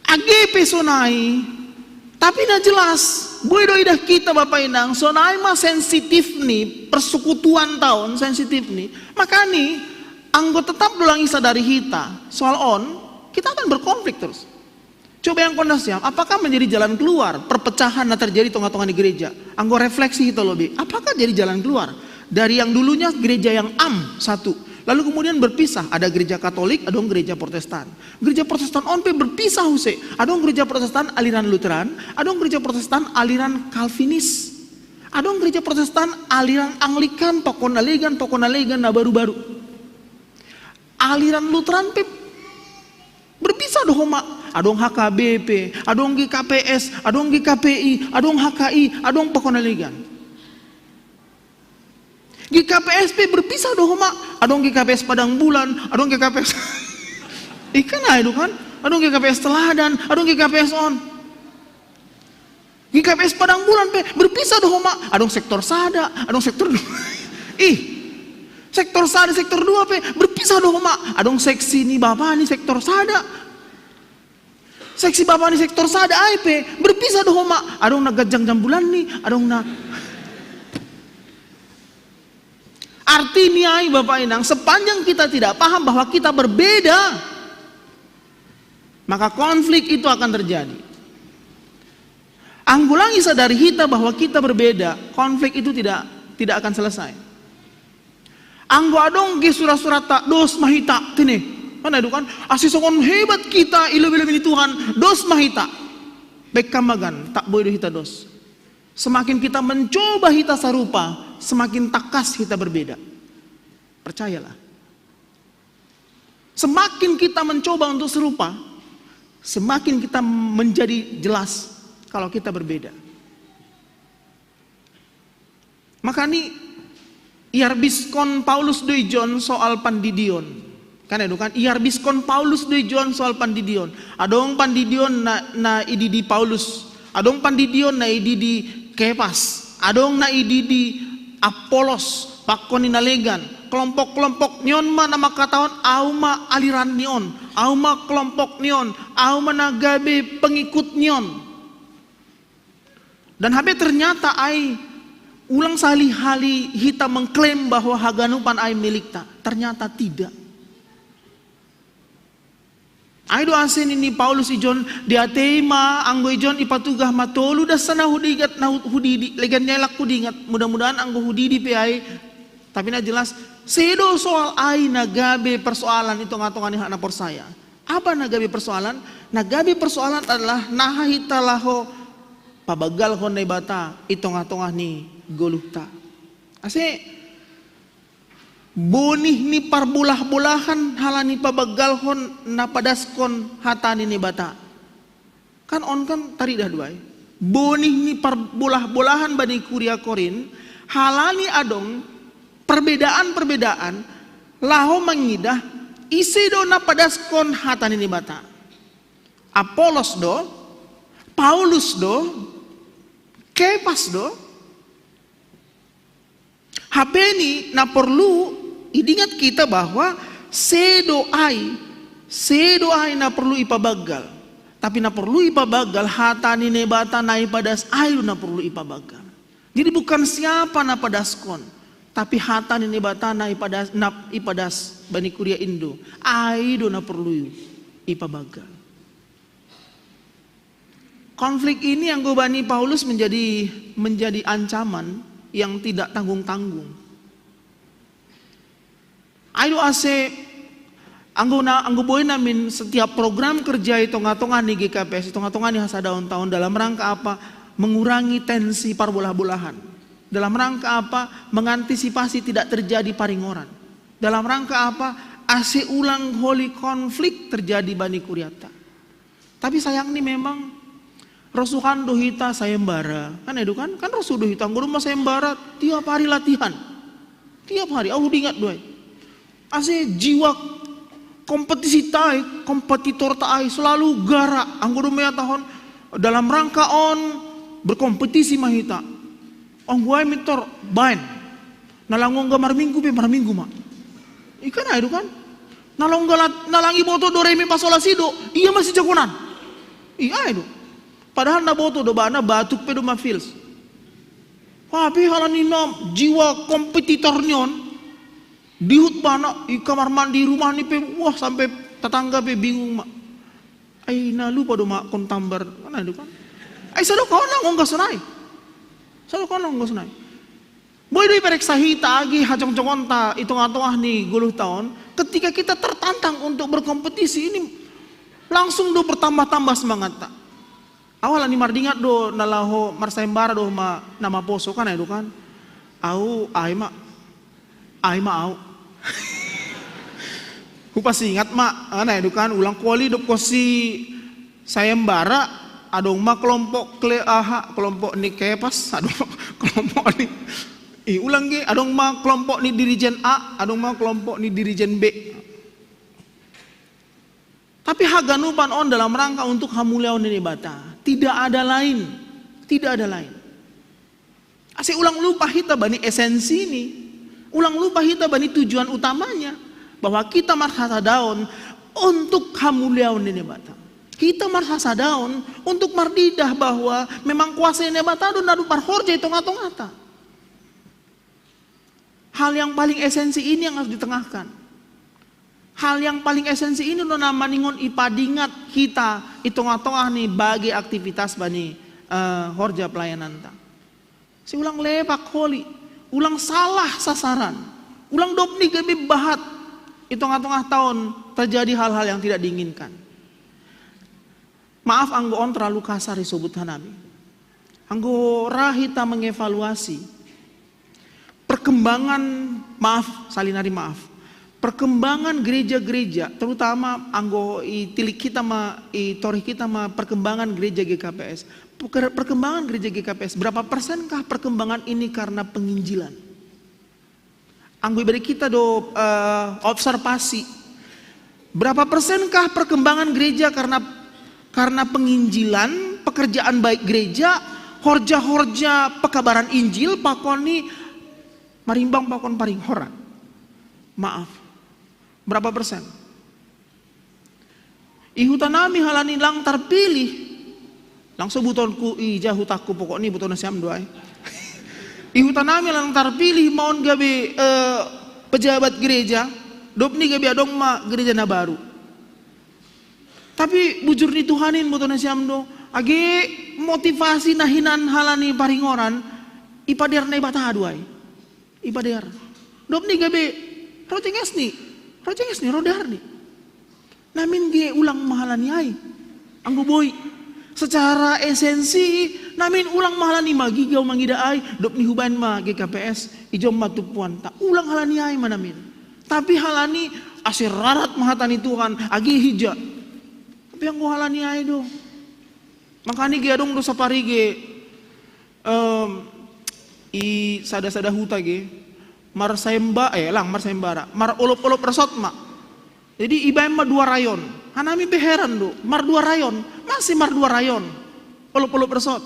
age pesonai tapi na jelas, boy doi dah kita Bapak Inang, so mah sensitif nih, persekutuan tahun sensitif nih. Maka nih, anggo tetap dulang isa dari hita, soal kita akan berkonflik terus. Coba yang kondas ya, apakah menjadi jalan keluar perpecahan yang terjadi tongah-tongah di gereja? Anggo refleksi itu lebih, apakah jadi jalan keluar dari yang dulunya gereja yang satu, lalu kemudian berpisah, ada gereja Katolik, ada gereja Protestan. Gereja Protestan onpe berpisah huse, ada gereja Protestan aliran Lutheran, ada gereja Protestan aliran Calvinis, ada gereja Protestan aliran Anglikan, Pokonalegan na baru-baru. Aliran Lutheran pe berpisah doh homa, adong HKBP, adong GKPS, adong GKPI, adong HKI, adong Pokonalegan. GKPSP berpisah doh mak, adong GKPS Padang Bulan, adong GKPS ikan itu kan, adong GKPS Teladan, adong GKPS on. GKPS Padang Bulan pe berpisah doh mak, adong sektor sada, adong sektor sektor sada, sektor 2 pe berpisah doh mak, adong seksi ni bapak ni sektor sada. Seksi bapak ni sektor sada pe berpisah doh mak, adong nagajang jambulan ni, adong na artinya Bapak Inang, sepanjang kita tidak paham bahwa kita berbeda, maka konflik itu akan terjadi. Anggulangi sadari kita bahwa kita berbeda, konflik itu tidak akan selesai. Anggo adong ge surat-surat tak dos mahita tine. Mana itu kan? Asisongon hebat kita ilu-ilu ini Tuhan, dos mahita. Bekamagan tak boleh hita dos. Semakin kita mencoba hita sarupa, semakin takas kita berbeda. Percayalah. Semakin kita mencoba untuk serupa, semakin kita menjadi jelas kalau kita berbeda. Maka ini iarbiskon Paulus doi John soal pandidion. Kan itu kan iarbiskon Paulus doi John soal pandidion. Adong pandidion na ididi Paulus, adong pandidion na ididi Kepas, adong na ididi Apolos, pakoni nalegan, kelompok-kelompok nyon ma nama katawan auma aliran nyon, auma kelompok nyon, auma nagabe pengikut nyon. Dan habe ternyata ai ulang sali-hali hita mengklaim bahwa haganupan ai milik ta. Ternyata tidak. Ai do asen ini Paulus ijon diatema anggo ijon ipatugah matolu das sana hudigat na hudidi legan nyelak hudingat mudah-mudahan anggo hudidi pe ai tapi na jelas sedo soal ai nagabe persoalan itu ngatongan hak na saya. Apa nagabe persoalan? Nagabe persoalan adalah naha hita laho pabagal honai bata itong-atongah ni goluhta. Ase bonih ni parbulah-bulahan halani pabagal hon napadaskon hatani ni bata. Kan on kan tari dah duai. Bonih ni parbulah-bulahan bani kuria korin halani adong perbedaan-perbedaan laho mangidah isi do napadaskon hatani ni bata. Apolos do, Paulus do, Kepas do, HP ini na perlu idingat kita bahwa sedo ai na perlu ipabagal. Tapi na perlu ipabagal hatani nebata na ipadas ai na perlu ipabagal. Jadi bukan siapa na padaskon, tapi hatani nebata na ipadas bani kuria Indo. Ai do na perlu ipabagal. Konflik ini yang Bani Paulus menjadi ancaman yang tidak tanggung-tanggung. Ayo ase anggo boy namin setiap program kerja hitung-hitungan di GKPS, hitung-hitungan di hasadaun tahun dalam rangka apa? Mengurangi tensi parbolah-bolahan. Dalam rangka apa? Mengantisipasi tidak terjadi paringoran. Dalam rangka apa? Ase ulang holy konflik terjadi Bani Kuriata. Tapi sayang nih memang Rosuhan dohita sayembara, kan itu kan rosuh dohita nguruma sayembara tiap hari latihan, tiap hari. Aku ingat doy, ase jiwa kompetisi tai, kompetitor tai selalu gara. Angguruma tahun dalam rangka on berkompetisi mahita. Ong gue mitor bain, nalangong gamar minggu mak. Ikan itu kan, nalangi boto do remi pasola sido, iya masih jagonan, iya itu. Padahal na boto do bana batuk pedo mafils. Tapi halani nom jiwa kompetitor nyon dihut bana i kamar mandi rumah ni pe wah sampai tetangga pe bingung mak. Ai na lupa do mak kon tambar mana itu kan. Ai sado kona ngongga sunai. Sado kona ngongga sunai. Boy do periksa hita agi hajong jongonta itung-atungah ni guluh tahun ketika kita tertantang untuk berkompetisi ini langsung do bertambah-tambah semangat tak. Awal ni mardingat do nalaho marsayembara do ma nama poso kan itu kan. Au ai ma au. Kupas ingat mak, ana itu kan ulang kuali do kosi sayembara adong ma kelompok kelompok ni Kepas, adong kelompok ni ulang ge adong ma kelompok ni dirijen A, adong ma kelompok ni dirijen B. Tapi haganupan on dalam rangka untuk hamuliaun ini bata. Tidak ada lain. Ase ulang lupa hita bani esensi ini. Ulang lupa hita bani tujuan utamanya. Bahwa kita marhasa daun untuk hamuliaun ini bata. Kita marhasa daun untuk mardidah bahwa memang kuasa ini bata do nadu parhorja itu ngata-ngata. Hal yang paling esensi ini yang harus ditengahkan. Hal yang paling esensi ini lo nama ningon ipadingat kita itong-atongah nih bagi aktivitas bani horja pelayanan ta. Si ulang lepak holi, ulang salah sasaran, ulang dopni gebe bahat itong-atongah tahun terjadi hal-hal yang tidak diinginkan. Maaf anggo on terlalu kasar disebut hanami. Anggo rahita mengevaluasi perkembangan salinari maaf. Perkembangan gereja-gereja, terutama anggo tilik kita torih kita perkembangan gereja GKPS. Perkembangan gereja GKPS, berapa persenkah perkembangan ini karena penginjilan? Anggo ibadah kita do observasi, berapa persenkah perkembangan gereja karena penginjilan, pekerjaan baik gereja, horja-horja pekabaran Injil, pakoni marimbang pakon paring horan. Maaf. Berapa persen? Ihutanami halani lang terpilih Langsung butonku ija hutaku pokok ni buton siam doai. Ihutan nami lang terpilih maun gabe pejabat gereja, dop ni gabe adong ma gereja na baru. Tapi bujur ni Tuhanin buton siam do, age motivasi nahinan halani paringoran, ipader na ibata aduai. Ipader. Dop ni gabe rocenges ni rodar ni. Namin ge ulang mahalani ai. Anggo boy. Secara esensi namin ulang mahalani magigaw mangidaay dop ni huban ma GKPS ijom matupuan tak ulang halani ay manamin tapi halani asirarat mahatani Tuhan agi hija tapi yang gua halani ay do makani ge adong do sapari ge i sada huta ge mar sayembara mar olop resot ma jadi ibaim ma 2 rayon hanami beheran do mar 2 rayon masih mar 2 rayon olop resot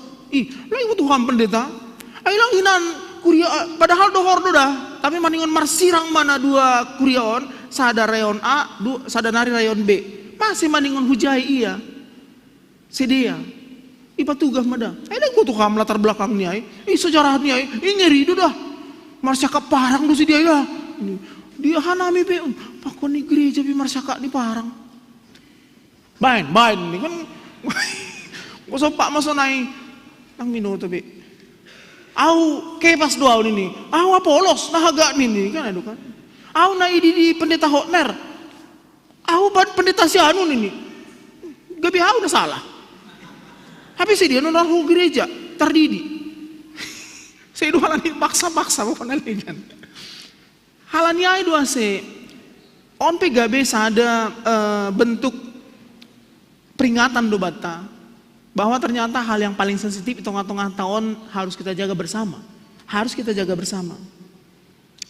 lah ibu Tuhan pendeta ay lang hinan kuria padahal dohor do dah tapi maningon mar sirang mana 2 kuriaon sada rayon A sada nari rayon B masih maningon hujai iya sedia ipa tugah mada ay lang ibu Tuhan latar belakang ni ay sejarah ni ay ngeri do dah mar syakap parang do si dia lah dia hanami pe pakon ni gereja bi mar syakap ni parang bain ni kan ko pak masonai ang minuto be au kepas doaw nini au apolos nahaga nini kan adu kan au na idi di pendeta Hotner au ban pendeta si anu nini gabi au na salah habis dia nonor gereja terdidi saya dua halani paksa mau penalian halani ai dua se on pe gabe sada bentuk peringatan do bata bahwa ternyata hal yang paling sensitif di tengah-tengah tahun harus kita jaga bersama.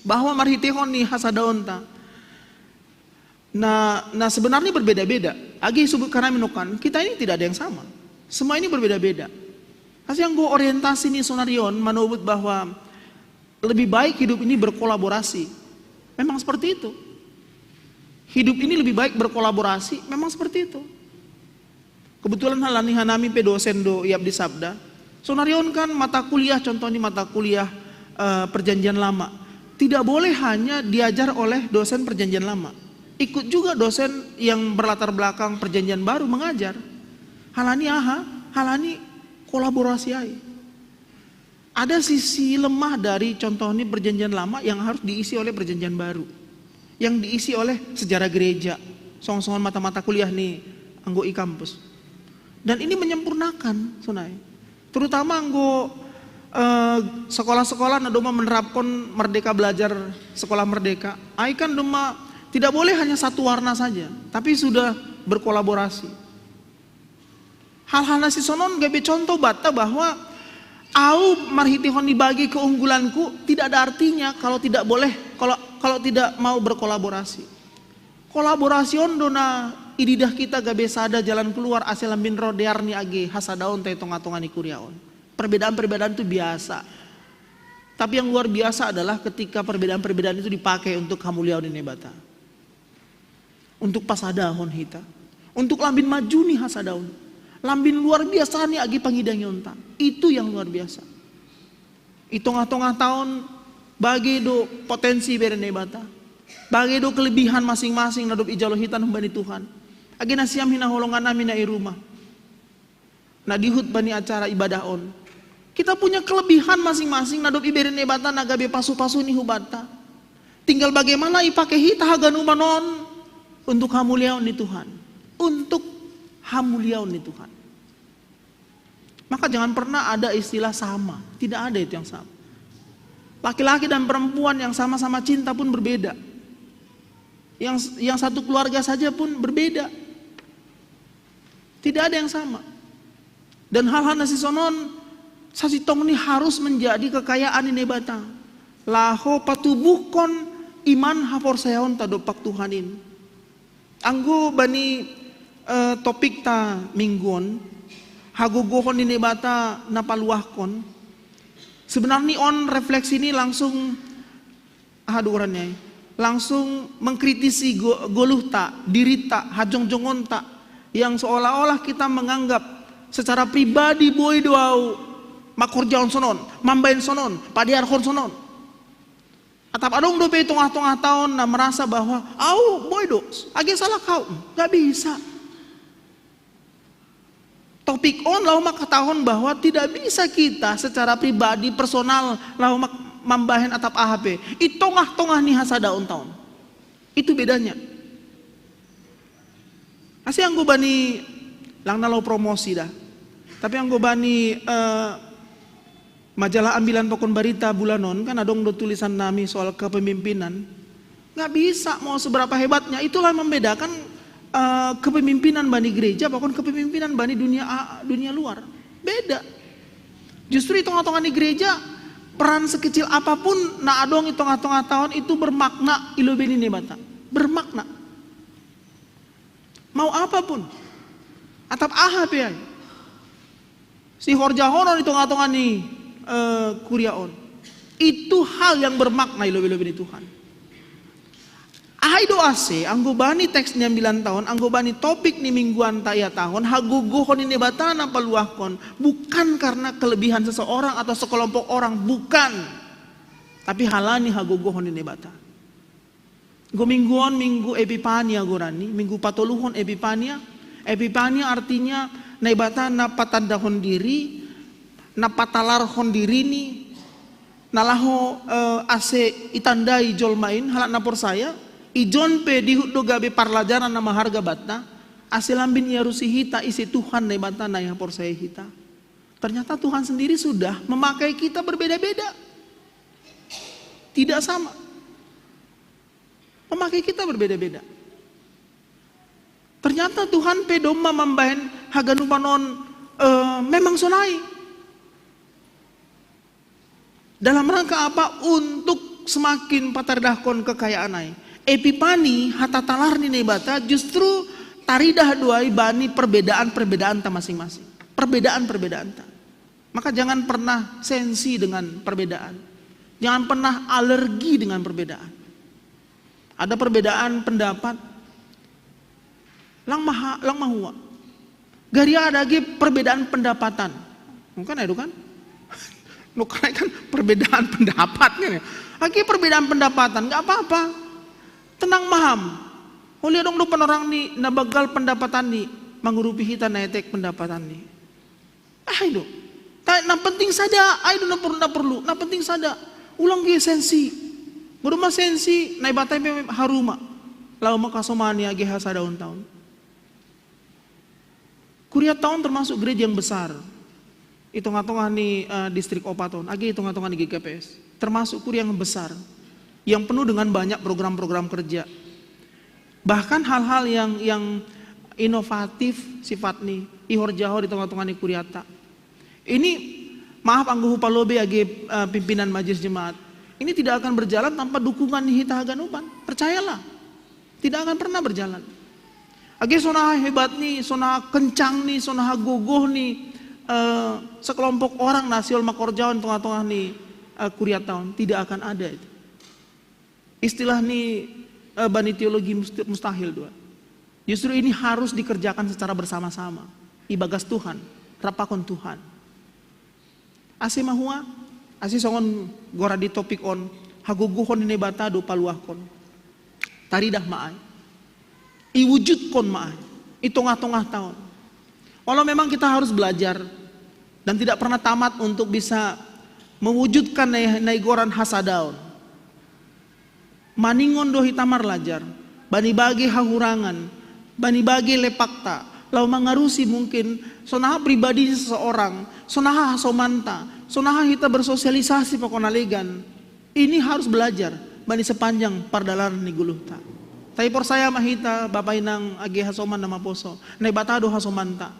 Bahwa marhitehon ni hasadaonta. Nah sebenarnya berbeda-beda. Agi subut karena minukan kita ini tidak ada yang sama. Semua ini berbeda-beda. Kasih yang gua orientasi nih sonarion menubut bahwa lebih baik hidup ini berkolaborasi. Memang seperti itu. Hidup ini lebih baik berkolaborasi. Memang seperti itu. Kebetulan halani hanami pe dosen do iap di sabda. Sonarion kan mata kuliah contohnya mata kuliah perjanjian lama. Tidak boleh hanya diajar oleh dosen perjanjian lama. Ikut juga dosen yang berlatar belakang perjanjian baru mengajar. Halani kolaborasi ai. Ada sisi lemah dari contohnya perjanjian lama yang harus diisi oleh perjanjian baru. Yang diisi oleh sejarah gereja. Song-songan mata-mata kuliah nih anggo i kampus. Dan ini menyempurnakan sunai. Terutama anggo sekolah-sekolah na doma menerapkan merdeka belajar sekolah merdeka. Ai kan doma tidak boleh hanya satu warna saja, tapi sudah berkolaborasi. Hal-hal nasi sonon gabe contoh bata bahwa au marhitihon dibagi keunggulanku tidak ada artinya kalau tidak boleh kalau tidak mau berkolaborasi. Kolaborasi ondona ididah kita gabe sada jalan keluar asal lambin rodear ni age hasadaon teh tonga-tonga ni kuriaon. Perbedaan-perbedaan itu biasa. Tapi yang luar biasa adalah ketika perbedaan-perbedaan itu dipakai untuk hamuliaon ini bata. Untuk pasadahon hita. Untuk lambin maju nih hasadaon. Lambin luar biasa nih age pangidang yonta. Itu yang luar biasa. Itong-tongah tahun bagi do potensi berene bata. Bagi do kelebihan masing-masing nadop ijalo hitan humbani Tuhan. Agi nasiam hina holongan nami na irumah. Na dihut bani acara ibadah on. Kita punya kelebihan masing-masing nadop iberene bata nagabe pasu-pasu ni hubata. Tinggal bagaimana ipake hita haganu manon untuk hamuliaon ni Tuhan. Untuk hamuliaon ni Tuhan. Maka jangan pernah ada istilah sama. Tidak ada itu yang sama. Laki-laki dan perempuan yang sama-sama cinta pun berbeda. Yang satu keluarga saja pun berbeda. Tidak ada yang sama. Dan hal-hal nasi sonon sasitong ini harus menjadi kekayaan ini bata. Laho patubuhkon iman hapor sayaon tadopak Tuhanin. Anggo bani topik ta mingguon hagogohon ini bata napaluahkon. Sebenarnya on refleksi ini langsung langsung mengkritisi goluh tak, diri tak, hajong-jongon tak, yang seolah-olah kita menganggap secara pribadi boy doau makorjaon sonon, mambain sonon, padiarhon sonon. Atap adong do pe tengah-tengah tahun na merasa bahwa boy do, age salah kau, nggak bisa. Topik on lau mak tahun bahwa tidak bisa kita secara pribadi personal lau mak mambahin atap AHP. Itu tengah-tengah nih hasadaon tahun. Itu bedanya. Asih anggo bani lang nalau promosi dah. Tapi anggo bani majalah ambilan pokon berita bulanon kan adong do tulisan nami soal kepemimpinan. Nggak bisa mau seberapa hebatnya. Itulah membedakan kepemimpinan bani gereja bahkan kepemimpinan bani dunia luar. Beda. Justru itu tengah-tengah di gereja peran sekecil apapun na adong itu tengah-tengah tahun itu bermakna ilobeni nebata. Bermakna. Mau apapun. Atap AHP ya. Si horjahonon di tengah-tengah nih kuriaon. Itu hal yang bermakna ilobeni Tuhan. Ahai doa se, anggo bani teksnya 9 tahun, anggo bani topik nih mingguan taya tahun, haguguhon ini batana paluahkon, bukan karena kelebihan seseorang atau sekelompok orang, bukan. Tapi halani haguguhon ini bata. Go mingguan minggu Epipania gorani, minggu patoluhon Epipania. Epipania artinya naibata na patandahon diri, na patalarhon diri ni, nalaho ase itandai jolmain halak napor saya. Ijon pe dihuddo gabe parlajaran nama harga bata asilambin iarusi hita isi Tuhan na bata na yang por saya hita. Ternyata Tuhan sendiri sudah memakai kita berbeda-beda. Tidak sama. Memakai kita berbeda-beda. Ternyata Tuhan pe doma mambahen haganupanon memang sonai. Dalam rangka apa? Untuk semakin patardahkon kekayaan ai. Epipani hatatalar ni nebata justru taridah doai bani perbedaan-perbedaan ta masing-masing. Perbedaan-perbedaan ta. Maka jangan pernah sensi dengan perbedaan. Jangan pernah alergi dengan perbedaan. Ada perbedaan pendapat. Lang mahua. Garia ada lagi perbedaan pendapatan. Mungkin itu kan? Bukan kan perbedaan pendapat kan ya. Lagi perbedaan pendapatan, nggak apa-apa. Tenang maham. Oleh dong lupa orang ni nabagal pendapatan ni mengurupi hita naetek pendapatan ni. Itu. Nah penting saja, itu na perlu. Nah penting saja. Ulang ke sensi. Berumah sensi naik batai haruma. Lau makasomani age hasada tahun. Kuria tahun termasuk gereja yang besar. Hitung-hitungan nih distrik Opaton, agi hitung-hitungan di GKPS. Termasuk kuria yang besar. Yang penuh dengan banyak program-program kerja. Bahkan hal-hal yang inovatif sifat nih ihor jaho di tengah-tengah nih kuriata. Ini maaf angguhu palobe agi pimpinan majelis jemaat. Ini tidak akan berjalan tanpa dukungan nih hita haganupan. Percayalah. Tidak akan pernah berjalan. Agi sonah hebat nih, sonah kencang nih, sonah gogoh nih sekelompok orang nasional makorjawan tengah-tengah nih kuriataun tidak akan ada itu. Istilah nih bani teologi mustahil dua. Justru ini harus dikerjakan secara bersama-sama. Ibagas Tuhan, rapakon Tuhan. Ase mahua, ase songon gora di topik on haguguhon ini batado paluahkon. Taridah maay. Iwujudkon maay. Itongah-tongah tahun. Walau memang kita harus belajar dan tidak pernah tamat untuk bisa mewujudkan naigoran hasadaun. Maningon do hitamar lajar, bani bagi hahurangan, bani bagi lepakta, lau mengarusi mungkin sonaha pribadi seseorang, sonaha hasomanta, sonaha kita bersosialisasi pokonalegan. Ini harus belajar bani sepanjang pardalan ni guluhta. Tapi por saya mahita bapak inang agi hasoman nama poso, nai batado hasomanta.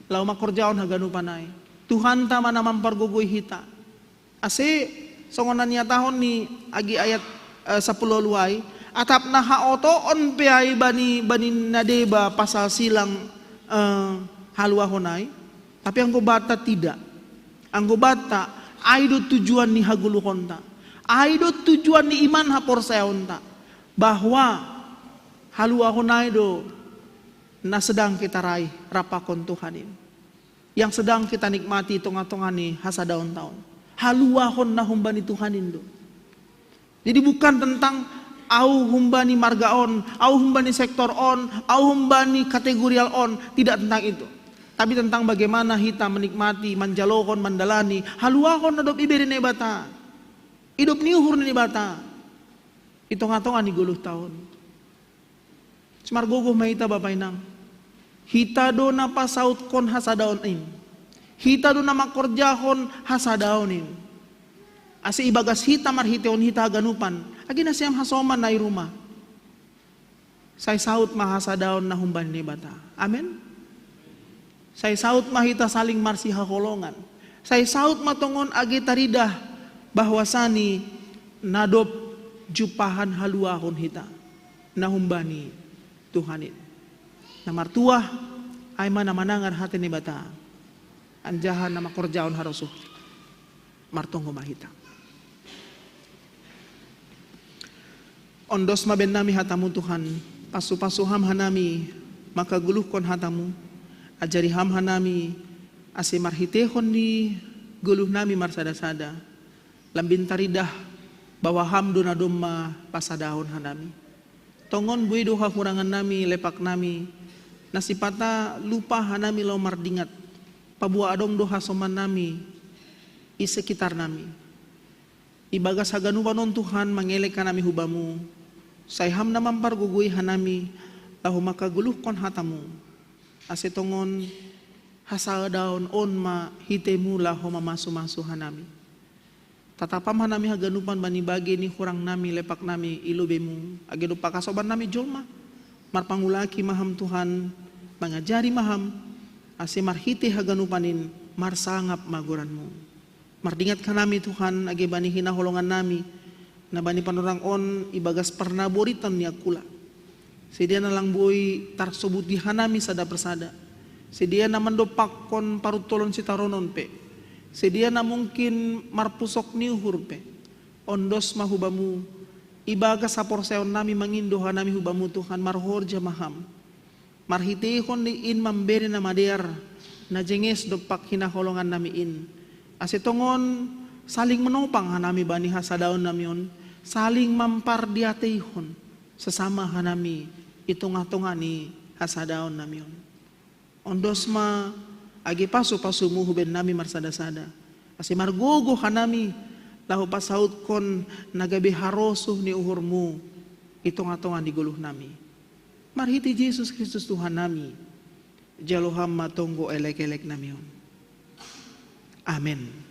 Lau makorjaon haganu panai. Tuhan ta mana mampargugui hita. Ase songonannya tahun ni agi ayat 10 luai atap naha oto on peai bani nadeba pasal silang halua honai, tapi anggo bata tidak. Anggo bata aido tujuan ni hagulu honta, aido tujuan ni iman hapor seonta bahwa halua honai do na sedang kita raih rapakon Tuhan ini. yang sedang kita nikmati tonga-tongani hasadaon taon. Haluahon na humbani Tuhan Indo. Jadi bukan tentang au humbani margaon, au humbani sektor on, au humbani kategorial on, tidak tentang itu. Tapi tentang bagaimana kita menikmati, manjalohon, mandalani, haluahon adop iberi nebata. Hidup niuhur ni bata. Itong-atong ani 10 tahun. Semargogo mahita Bapak Inang. Hita do na pasaut kon hasadaon in. Hita do na makorjahon hasadaon in. Ase ibagas hita marhiteon hita ganupan. Agi na siyam hasoman na rumah. Say saut mahasadaon na humban ni bata. Amen. Say saut mahita saling marsiha kolongan. Say saut matongon agi taridah bahwasani nadop jupahan haluahon hita na humbani Tuhanin. Na martuah ay mana manangar hati ni bata. Anjahan na makorjaon harosuh. Martong humahita. Ondos maben nami hatamu Tuhan, pasu-pasu ham hanami, maka guluh kon hatamu, ajari ham hanami, ase marhitehon ni guluh nami marsada-sada, lambin taridah bahwa ham dona domma pasadahon hanami. Tongon bui doha kurangan nami, lepak nami, nasipata lupa hanami lau mardingat, pabua adong doha soman nami, i sekitar nami. Ibagas haganubanon Tuhan mangelekan nami hubamu, sayham na mampargugui hanami, lahu makaguluh kon hatamu, asetongon hasadaon on ma hitemu lahu mamasu-masu hanami. Tatapam hanami haganupan bani bagi ni kurang nami lepak nami ilubemu, agedo pakasoban nami jolma, marpangulaki maham Tuhan, mangajari maham, ase marhite haganupanin marsangap maguranmu. Mardingat ka nami Tuhan, age bani hinaholongan nami, na bani panurang on ibagas parnaboritan ni akula. Sedia na lang boy tarsobuti hanami sada persada. Sedia na mandopak kon parutolon si taronon pe. Sedia na mungkin marpusok ni uhur pe. Ondos mahubamu, ibagas sa porseon nami mangindo hanami hubamu Tuhan marhorja maham. Marhitehon ni in mambere na mader, na jenges dopak hinaholongan nami in. Asetongon saling menopang hanami bani hasadaon namion, saling mampardiateihon sesama hanami itung-atungani hasadaon namion. Ondos ma agi pasu-pasu muhuben nami marsada-sada. Ase margogo hanami lahu pasaut kon nagabi harosuh ni uhurmu itung-atungan di guluh nami. Marhiti Yesus Kristus Tuhan nami. Jaloham matonggo elek-elek namion. Amin.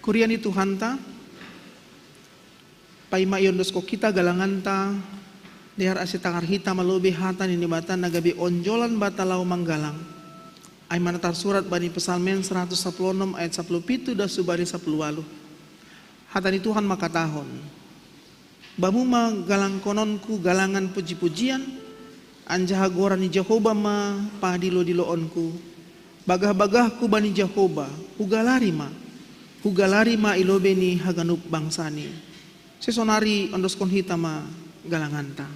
Kuriani Tuhan ta, paima yondos ko kita galangan ta, dihar ase tangar hita malobi hatan ini bata nagabi onjolan bata lau manggalang. Ay manatar surat bani Pesalmen 116 ayat 17 da subari 10. Hatani Tuhan makatahon. Bamu ma galang kononku galangan puji-pujian, anjaha goran ni Jehovah ma padilo-diloonku. Bagah-bagahku bani Jehovah, hugalari ma ilobe ni haganup bangsani. Sesonari ondos kon hita ma galanganta.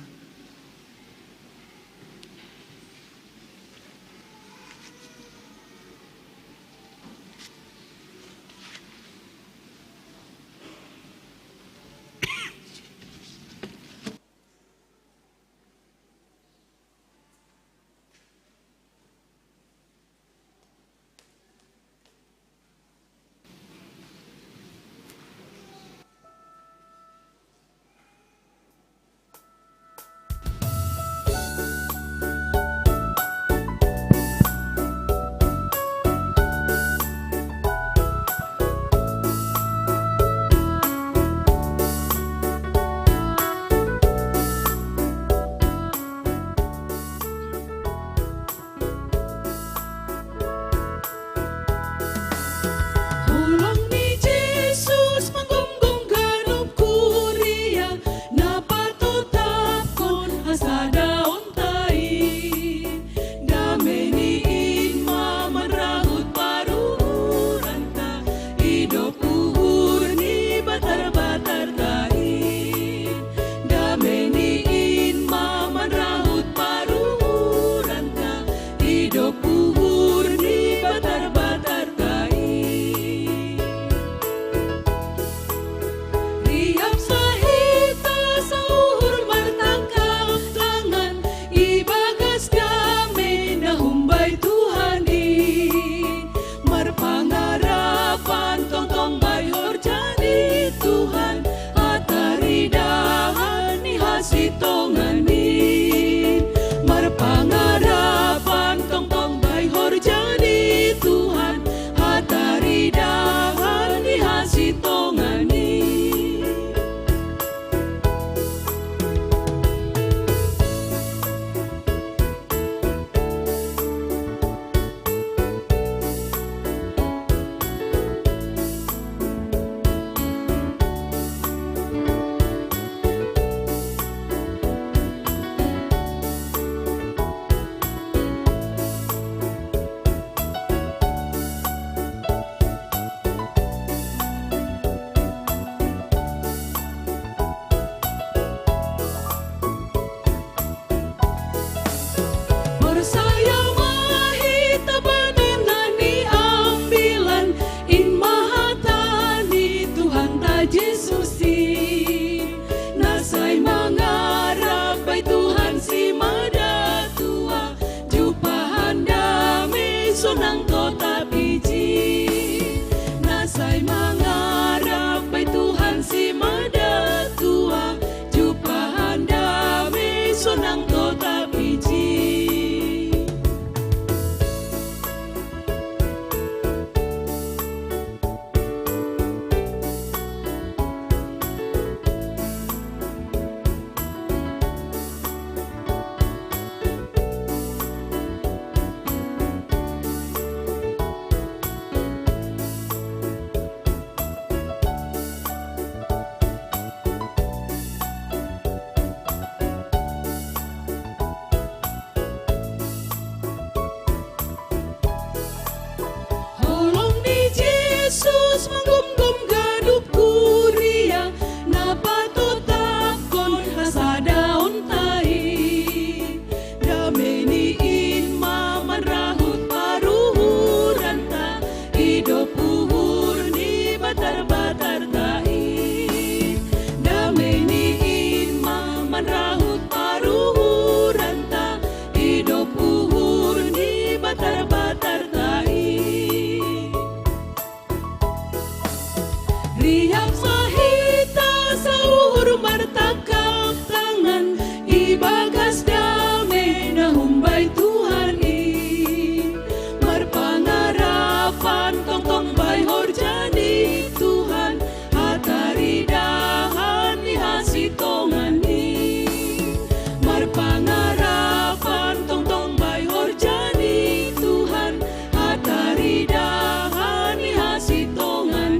huru martakap tangan ibagas damai na humbay Tuhan marpangarapan tong bay horjani Tuhan hatari dahan ni hasitongan marpangarapan tong bay horjani Tuhan hatari dahan ni hasitongan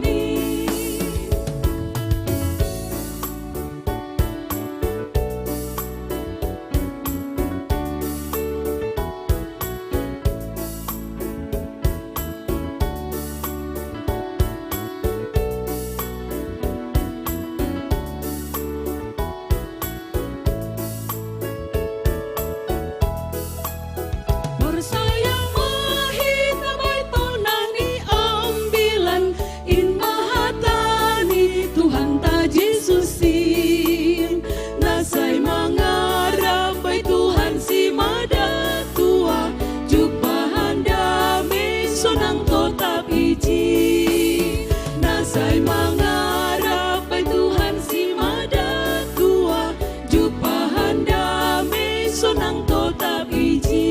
Bersayang mahita bertonang diambilan in mahatani Tuhan ta Jesusin nasay mangarap ay Tuhan si madatua jupahan dami sonang totap iji nasay mangarap ay Tuhan si madatua jupahan dami sonang totap iji.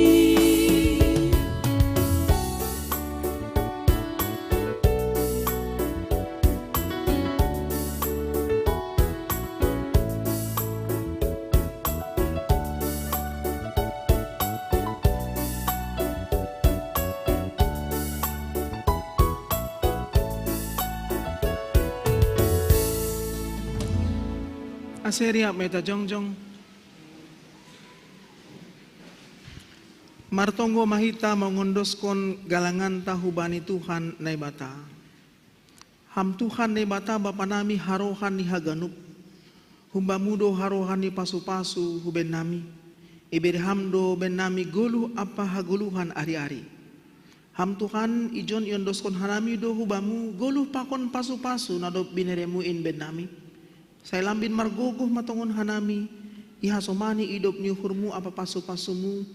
Aseria meta jongjong. Martonggo mahita mengondoskon galangan tahubani Tuhan nai bata. Ham Tuhan nai bata bapa nami harohan ni haganup. Humba mudo harohan ni pasu-pasu huben nami. Iberi hamdo ben nami gulu apa haguluhan ari-ari. Ham Tuhan ijon yondoskon hanami do hubamu gulu pakon pasu-pasu nadop bineremu in ben nami. Saya lambin margogoh matongon hanami, ihasomani idop ni hurmu apa pasu-pasumu,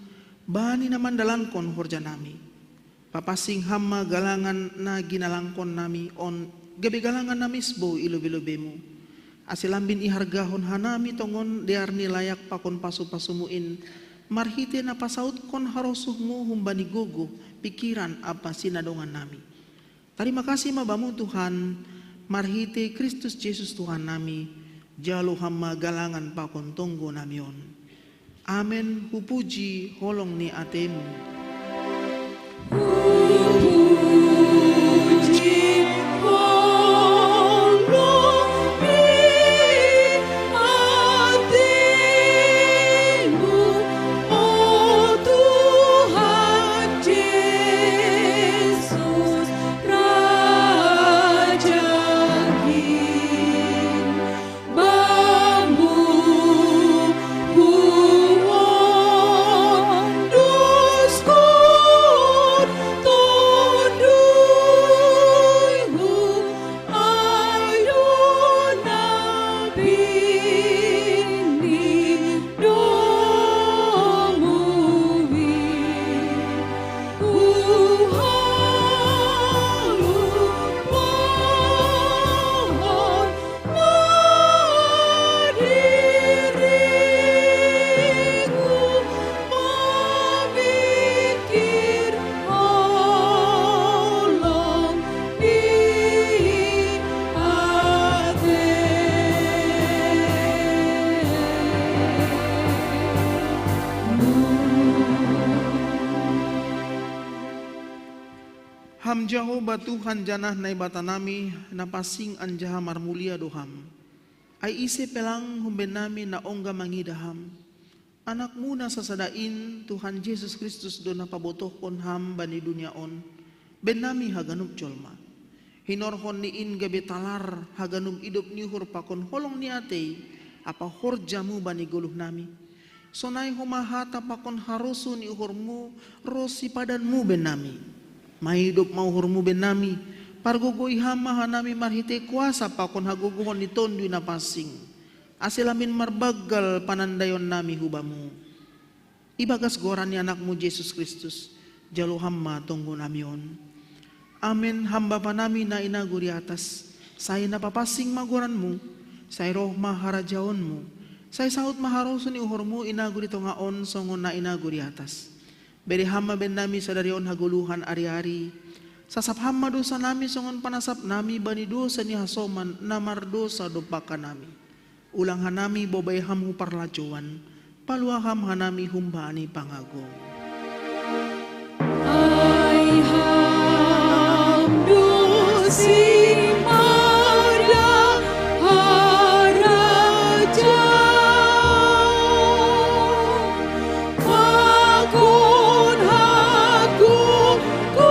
bani naman dalankon horja nami. Papasing hama galangan na ginalangkon nami on gabi galangan namisbo ilubi-lubemu. Asilambin ihargahon hanami tongon dearni layak pakon pasu-pasumuin, marhite na pasaut kon harosuhmu humbani gogoh pikiran apa sinadongan nami. Terima kasih mabamu Tuhan, marhite Kristus Yesus Tuhan nami. Jalo hama galangan pakon tonggo namion. Amen. Hupuji holong ni atemu. Puji holong ni atemu, oh Tuhan Yesus Raja Bambu huon duskon toduyhu ayun nabini domuwi uhalu mohon diriku memikir holong di Ham Jehovah Tuhan janah nai bata nami na pasing anjaha marmulia doham. Ay ise pelang humben nami na ongga mangidaham. Anakmu na sasadain Tuhan Yesus Kristus do na pabotohkon ham bani dunia on. Ben nami haganup jolma. Hinorhon ni in gabe talar haganup idop ni hur pakon holong ni atei apa horjamu bani guluh nami. Sonai homahata pakon harusu ni uhurmu rosi padanmu ben nami. Mahidup mau hurmu ben nami. Pargogo ihama hanami marhite kuasa pakon haguguhon ni tondu na pasing. Asilamin marbagal panandayon nami hubamu. Ibagas goran ni anakmu Yesus Kristus. Jalo hamma tunggu namion. Amen. Hamba pa nami na inaguri atas. Saya napapasing magoranmu. Say roh maharajaonmu, say saut maharosun uhormu inagu di tongaon songon na inagu di atas. Beri hama ben nami sadarion haguluhan ari-ari. Sasap hama dosa nami songon panasap nami bani dosa ni hasoman namar dosa dopaka nami. Ulang hanami bobay ham huparlacuan, paluaham hanami humbani pangagong. Ai hamdusi Maria haraja Agun agung kuhun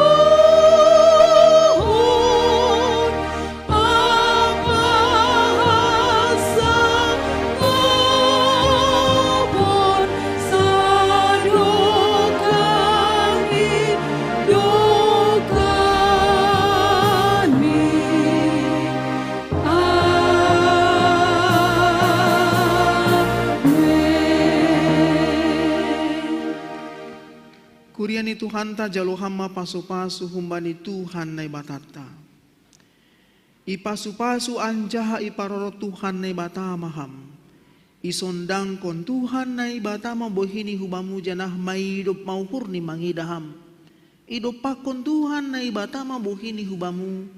Amahasa ngobon sadokani dokani Amen. Kuriani Tuhan ta jalo hama pasu-pasu humbani Tuhan nai batata. Ipasu-pasu anjaha iparoro Tuhan nai batama ham. Isondang kon Tuhan nai batama bohini hubamu janah maidup mau hurni mangidaham. Idopakon Tuhan nai batama bohini hubamu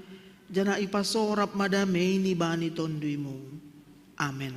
janah ipasorap madamei ni bani tonduimu. Amen.